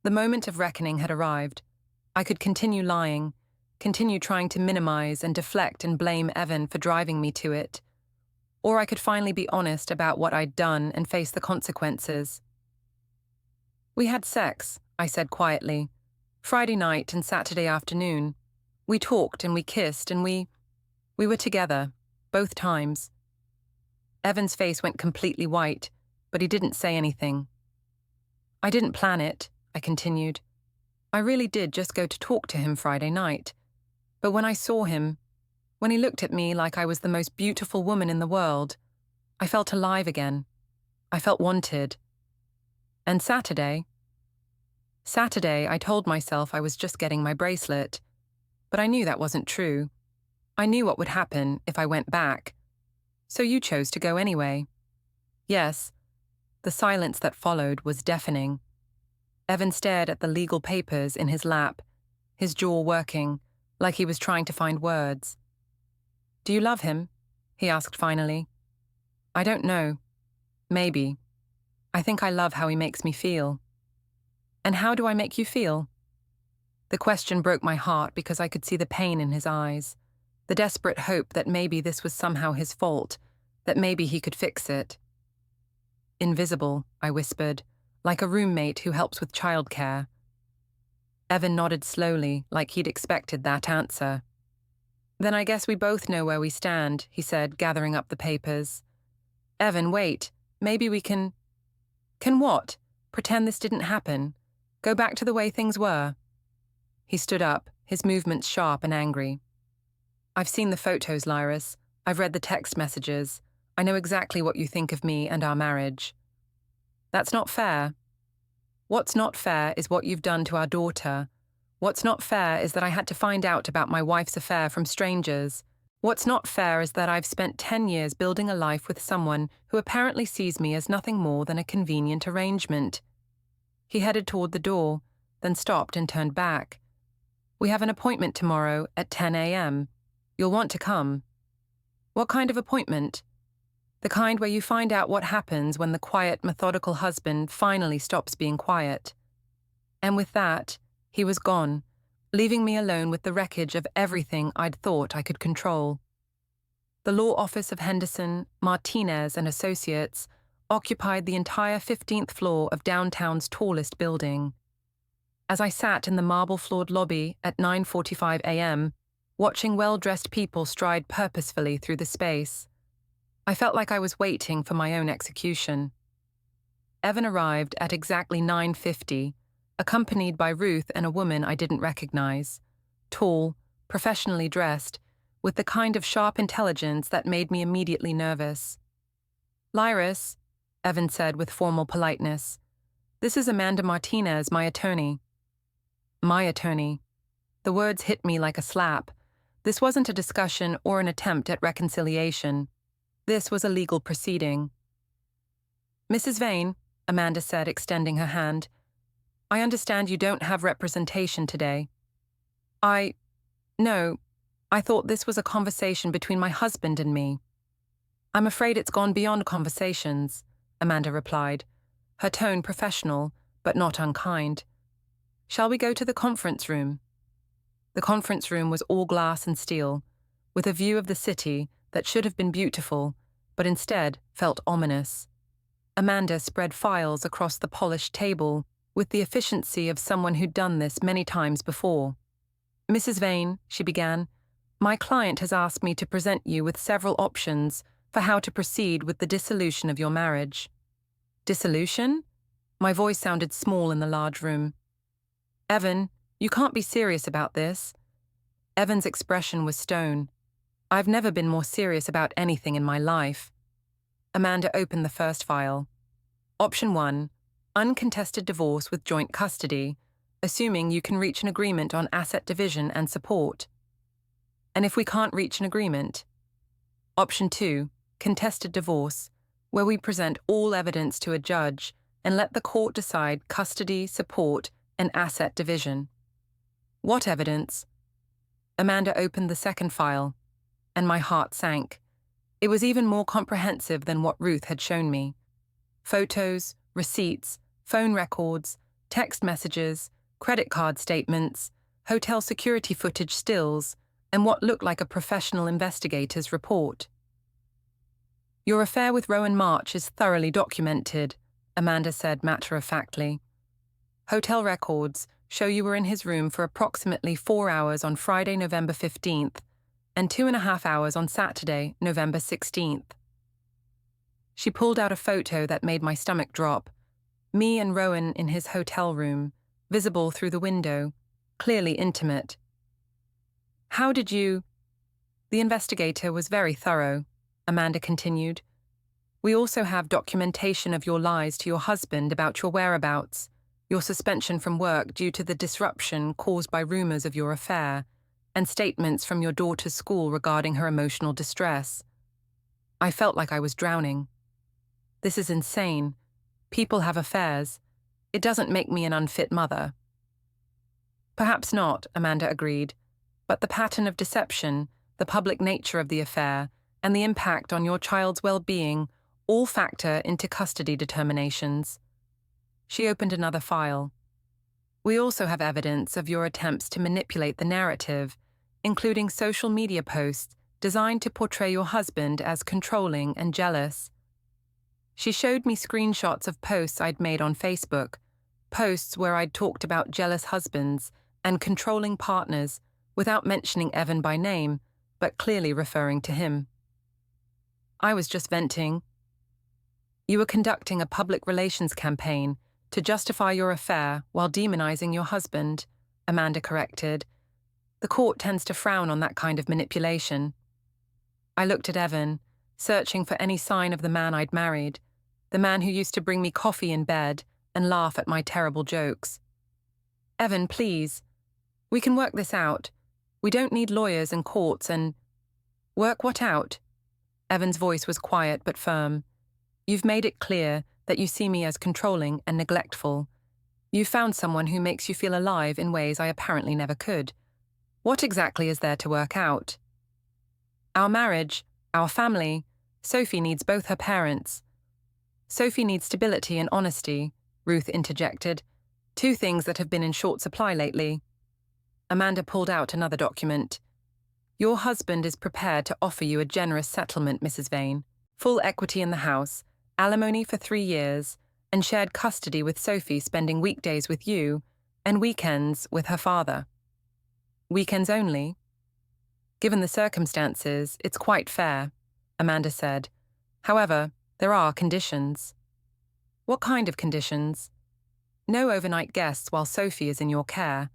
The moment of reckoning had arrived. I could continue lying, continue trying to minimize and deflect and blame Evan for driving me to it. Or I could finally be honest about what I'd done and face the consequences. We had sex, I said quietly. Friday night and Saturday afternoon. We talked and we kissed and we were together, both times. Evan's face went completely white, but he didn't say anything. I didn't plan it, I continued. I really did just go to talk to him Friday night. But when I saw him, when he looked at me like I was the most beautiful woman in the world, I felt alive again. I felt wanted. And Saturday, I told myself I was just getting my bracelet. But I knew that wasn't true. I knew what would happen if I went back. So you chose to go anyway. Yes. The silence that followed was deafening. Evan stared at the legal papers in his lap, his jaw working, like he was trying to find words. Do you love him? He asked finally. I don't know. Maybe. I think I love how he makes me feel. And how do I make you feel? The question broke my heart because I could see the pain in his eyes, the desperate hope that maybe this was somehow his fault, that maybe he could fix it. Invisible, I whispered, like a roommate who helps with childcare. Evan nodded slowly, like he'd expected that answer. Then I guess we both know where we stand, he said, gathering up the papers. Evan, wait, maybe we can... Can what? Pretend this didn't happen? Go back to the way things were? He stood up, his movements sharp and angry. I've seen the photos, Lyris. I've read the text messages. I know exactly what you think of me and our marriage. That's not fair. What's not fair is what you've done to our daughter. What's not fair is that I had to find out about my wife's affair from strangers. What's not fair is that I've spent 10 years building a life with someone who apparently sees me as nothing more than a convenient arrangement. He headed toward the door, then stopped and turned back. We have an appointment tomorrow at 10 a.m. You'll want to come. What kind of appointment? The kind where you find out what happens when the quiet, methodical husband finally stops being quiet. And with that, he was gone, leaving me alone with the wreckage of everything I'd thought I could control. The law office of Henderson, Martinez and Associates occupied the entire 15th floor of downtown's tallest building. As I sat in the marble-floored lobby at 9:45 a.m., watching well-dressed people stride purposefully through the space, I felt like I was waiting for my own execution. Evan arrived at exactly 9:50, accompanied by Ruth and a woman I didn't recognize, tall, professionally dressed, with the kind of sharp intelligence that made me immediately nervous. Lyris, Evan said with formal politeness. This is Amanda Martinez, my attorney. My attorney. The words hit me like a slap. This wasn't a discussion or an attempt at reconciliation. This was a legal proceeding. Mrs. Vane, Amanda said, extending her hand, I understand you don't have representation today. No, I thought this was a conversation between my husband and me. I'm afraid it's gone beyond conversations, Amanda replied, her tone professional, but not unkind. Shall we go to the conference room? The conference room was all glass and steel, with a view of the city that should have been beautiful, but instead felt ominous. Amanda spread files across the polished table with the efficiency of someone who'd done this many times before. Mrs. Vane, she began, my client has asked me to present you with several options for how to proceed with the dissolution of your marriage. Dissolution? My voice sounded small in the large room. Evan, you can't be serious about this. Evan's expression was stone. I've never been more serious about anything in my life. Amanda opened the first file. Option 1, uncontested divorce with joint custody, assuming you can reach an agreement on asset division and support. And if we can't reach an agreement? Option 2, contested divorce, where we present all evidence to a judge and let the court decide custody, support, and asset division. What evidence? Amanda opened the second file, and my heart sank. It was even more comprehensive than what Ruth had shown me. Photos, receipts, phone records, text messages, credit card statements, hotel security footage stills, and what looked like a professional investigator's report. Your affair with Rowan March is thoroughly documented, Amanda said matter-of-factly. Hotel records show you were in his room for approximately 4 hours on Friday, November 15th, and 2.5 hours on Saturday, November 16th. She pulled out a photo that made my stomach drop. Me and Rowan in his hotel room, visible through the window, clearly intimate. How did you... The investigator was very thorough, Amanda continued. We also have documentation of your lies to your husband about your whereabouts, your suspension from work due to the disruption caused by rumors of your affair, and statements from your daughter's school regarding her emotional distress. I felt like I was drowning. This is insane. People have affairs. It doesn't make me an unfit mother. Perhaps not, Amanda agreed, but the pattern of deception, the public nature of the affair, and the impact on your child's well-being all factor into custody determinations. She opened another file. We also have evidence of your attempts to manipulate the narrative, including social media posts designed to portray your husband as controlling and jealous. She showed me screenshots of posts I'd made on Facebook, posts where I'd talked about jealous husbands and controlling partners without mentioning Evan by name, but clearly referring to him. I was just venting. You were conducting a public relations campaign to justify your affair while demonizing your husband, Amanda corrected. The court tends to frown on that kind of manipulation. I looked at Evan, searching for any sign of the man I'd married, the man who used to bring me coffee in bed and laugh at my terrible jokes. Evan, please. We can work this out. We don't need lawyers and courts and... Work what out? Evan's voice was quiet but firm. You've made it clear that you see me as controlling and neglectful. You've found someone who makes you feel alive in ways I apparently never could. What exactly is there to work out? Our marriage, our family. Sophie needs both her parents. Sophie needs stability and honesty, Ruth interjected, 2 things that have been in short supply lately. Amanda pulled out another document. Your husband is prepared to offer you a generous settlement, Mrs. Vane. Full equity in the house, alimony for 3 years, and shared custody with Sophie spending weekdays with you and weekends with her father. Weekends only? Given the circumstances, it's quite fair, Amanda said. However, there are conditions. What kind of conditions? No overnight guests while Sophie is in your care.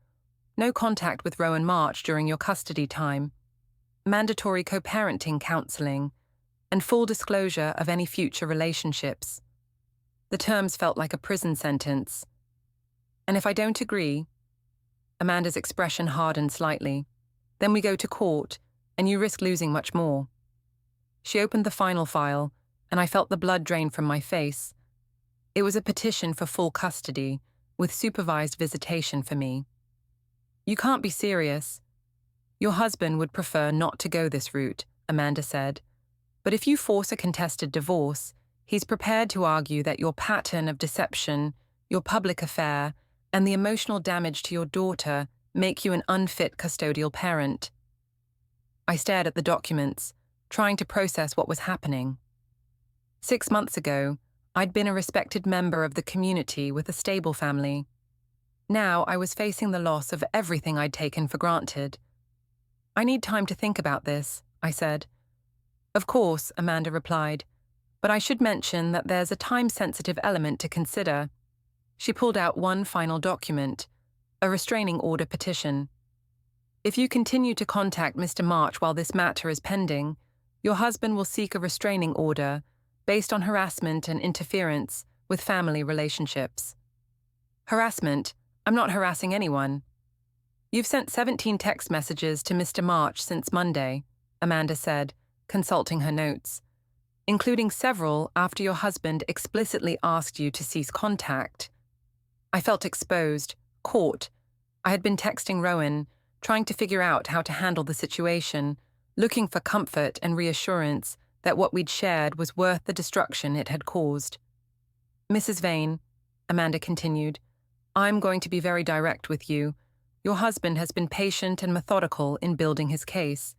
No contact with Rowan March during your custody time. Mandatory co-parenting counselling. and full disclosure of any future relationships. The terms felt like a prison sentence. And if I don't agree, Amanda's expression hardened slightly, then we go to court, and you risk losing much more. She opened the final file, and I felt the blood drain from my face. It was a petition for full custody, with supervised visitation for me. You can't be serious. Your husband would prefer not to go this route, Amanda said. But if you force a contested divorce, he's prepared to argue that your pattern of deception, your public affair, and the emotional damage to your daughter make you an unfit custodial parent. I stared at the documents, trying to process what was happening. 6 months ago, I'd been a respected member of the community with a stable family. Now I was facing the loss of everything I'd taken for granted. I need time to think about this, I said. Of course, Amanda replied, but I should mention that there's a time-sensitive element to consider. She pulled out one final document, a restraining order petition. If you continue to contact Mr. March while this matter is pending, your husband will seek a restraining order based on harassment and interference with family relationships. Harassment? I'm not harassing anyone. You've sent 17 text messages to Mr. March since Monday, Amanda said, consulting her notes, including several after your husband explicitly asked you to cease contact. I felt exposed, caught. I had been texting Rowan, trying to figure out how to handle the situation, looking for comfort and reassurance that what we'd shared was worth the destruction it had caused. Mrs. Vane, Amanda continued, I'm going to be very direct with you. Your husband has been patient and methodical in building his case.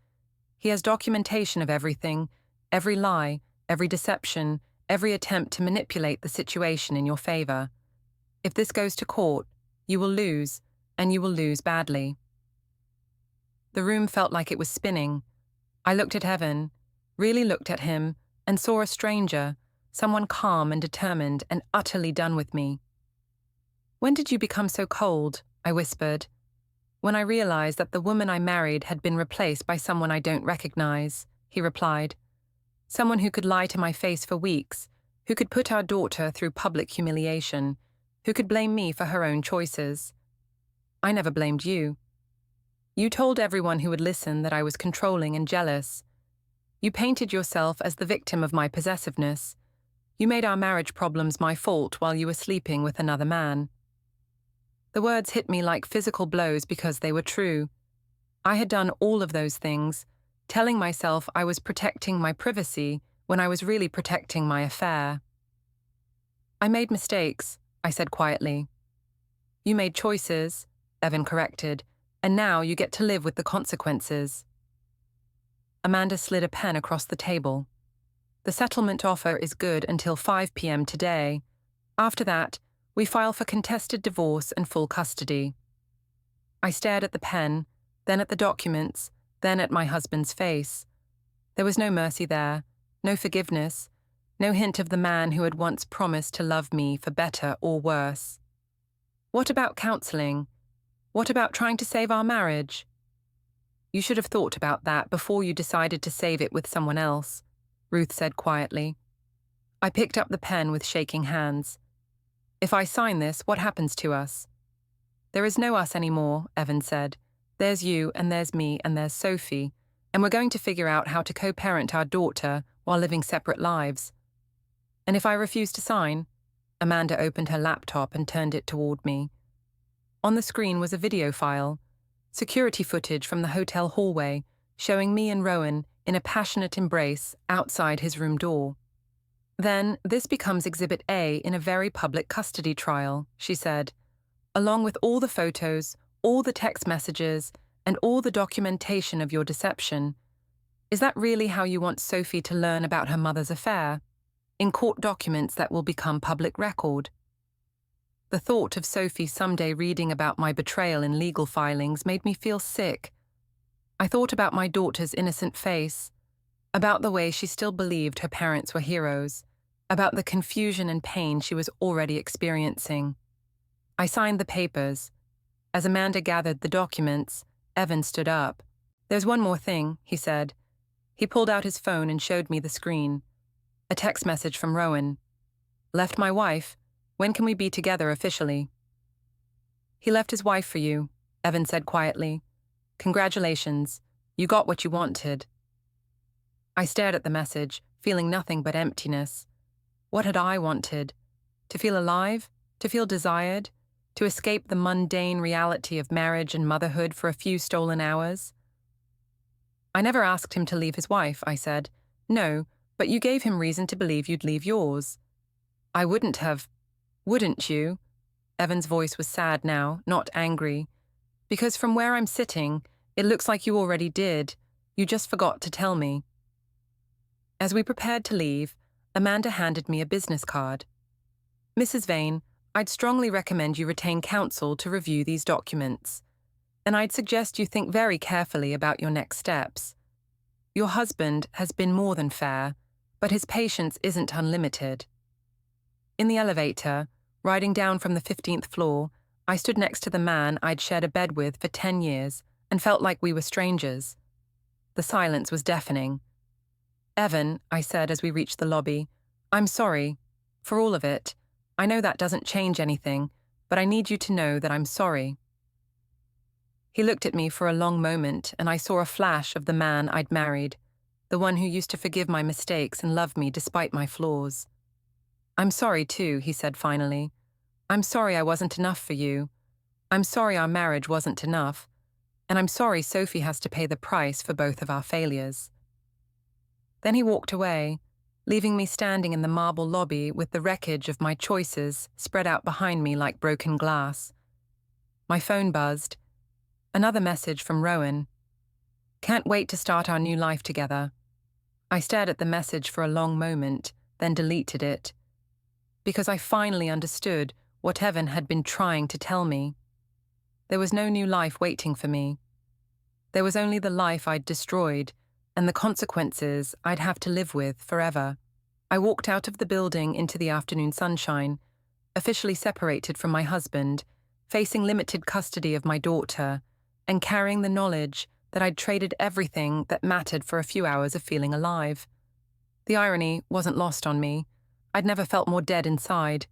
He has documentation of everything, every lie, every deception, every attempt to manipulate the situation in your favor. If this goes to court, you will lose, and you will lose badly. The room felt like it was spinning. I looked at Evan, really looked at him, and saw a stranger, someone calm and determined and utterly done with me. When did you become so cold? I whispered. When I realized that the woman I married had been replaced by someone I don't recognize, he replied. Someone who could lie to my face for weeks, who could put our daughter through public humiliation, who could blame me for her own choices. I never blamed you. You told everyone who would listen that I was controlling and jealous. You painted yourself as the victim of my possessiveness. You made our marriage problems my fault while you were sleeping with another man. The words hit me like physical blows because they were true. I had done all of those things, telling myself I was protecting my privacy when I was really protecting my affair. I made mistakes, I said quietly. You made choices, Evan corrected, and now you get to live with the consequences. Amanda slid a pen across the table. The settlement offer is good until 5 p.m. today. After that, we file for contested divorce and full custody. I stared at the pen, then at the documents, then at my husband's face. There was no mercy there, no forgiveness, no hint of the man who had once promised to love me for better or worse. What about counseling? What about trying to save our marriage? You should have thought about that before you decided to save it with someone else, Ruth said quietly. I picked up the pen with shaking hands. If I sign this, what happens to us? There is no us anymore, Evan said. There's you, and there's me, and there's Sophie, and we're going to figure out how to co-parent our daughter while living separate lives. And if I refuse to sign? Amanda opened her laptop and turned it toward me. On the screen was a video file, security footage from the hotel hallway, showing me and Rowan in a passionate embrace outside his room door. Then this becomes Exhibit A in a very public custody trial, she said, along with all the photos, all the text messages, and all the documentation of your deception. Is that really how you want Sophie to learn about her mother's affair? In court documents that will become public record? The thought of Sophie someday reading about my betrayal in legal filings made me feel sick. I thought about my daughter's innocent face, about the way she still believed her parents were heroes, about the confusion and pain she was already experiencing. I signed the papers. As Amanda gathered the documents, Evan stood up. There's one more thing, he said. He pulled out his phone and showed me the screen. A text message from Rowan. Left my wife. When can we be together officially? He left his wife for you, Evan said quietly. Congratulations. You got what you wanted. I stared at the message, feeling nothing but emptiness. What had I wanted? To feel alive? To feel desired? To escape the mundane reality of marriage and motherhood for a few stolen hours? I never asked him to leave his wife, I said. No, but you gave him reason to believe you'd leave yours. I wouldn't have. Wouldn't you? Evan's voice was sad now, not angry. Because from where I'm sitting, it looks like you already did. You just forgot to tell me. As we prepared to leave, Amanda handed me a business card. Mrs. Vane, I'd strongly recommend you retain counsel to review these documents, and I'd suggest you think very carefully about your next steps. Your husband has been more than fair, but his patience isn't unlimited. In the elevator, riding down from the 15th floor, I stood next to the man I'd shared a bed with for 10 years and felt like we were strangers. The silence was deafening. Evan, I said as we reached the lobby, I'm sorry. For all of it. I know that doesn't change anything, but I need you to know that I'm sorry. He looked at me for a long moment, and I saw a flash of the man I'd married, the one who used to forgive my mistakes and love me despite my flaws. I'm sorry too, he said finally. I'm sorry I wasn't enough for you. I'm sorry our marriage wasn't enough. And I'm sorry Sophie has to pay the price for both of our failures. Then he walked away, leaving me standing in the marble lobby with the wreckage of my choices spread out behind me like broken glass. My phone buzzed. Another message from Rowan. Can't wait to start our new life together. I stared at the message for a long moment, then deleted it. Because I finally understood what Evan had been trying to tell me. There was no new life waiting for me. There was only the life I'd destroyed, and the consequences I'd have to live with forever. I walked out of the building into the afternoon sunshine, officially separated from my husband, facing limited custody of my daughter, and carrying the knowledge that I'd traded everything that mattered for a few hours of feeling alive. The irony wasn't lost on me. I'd never felt more dead inside.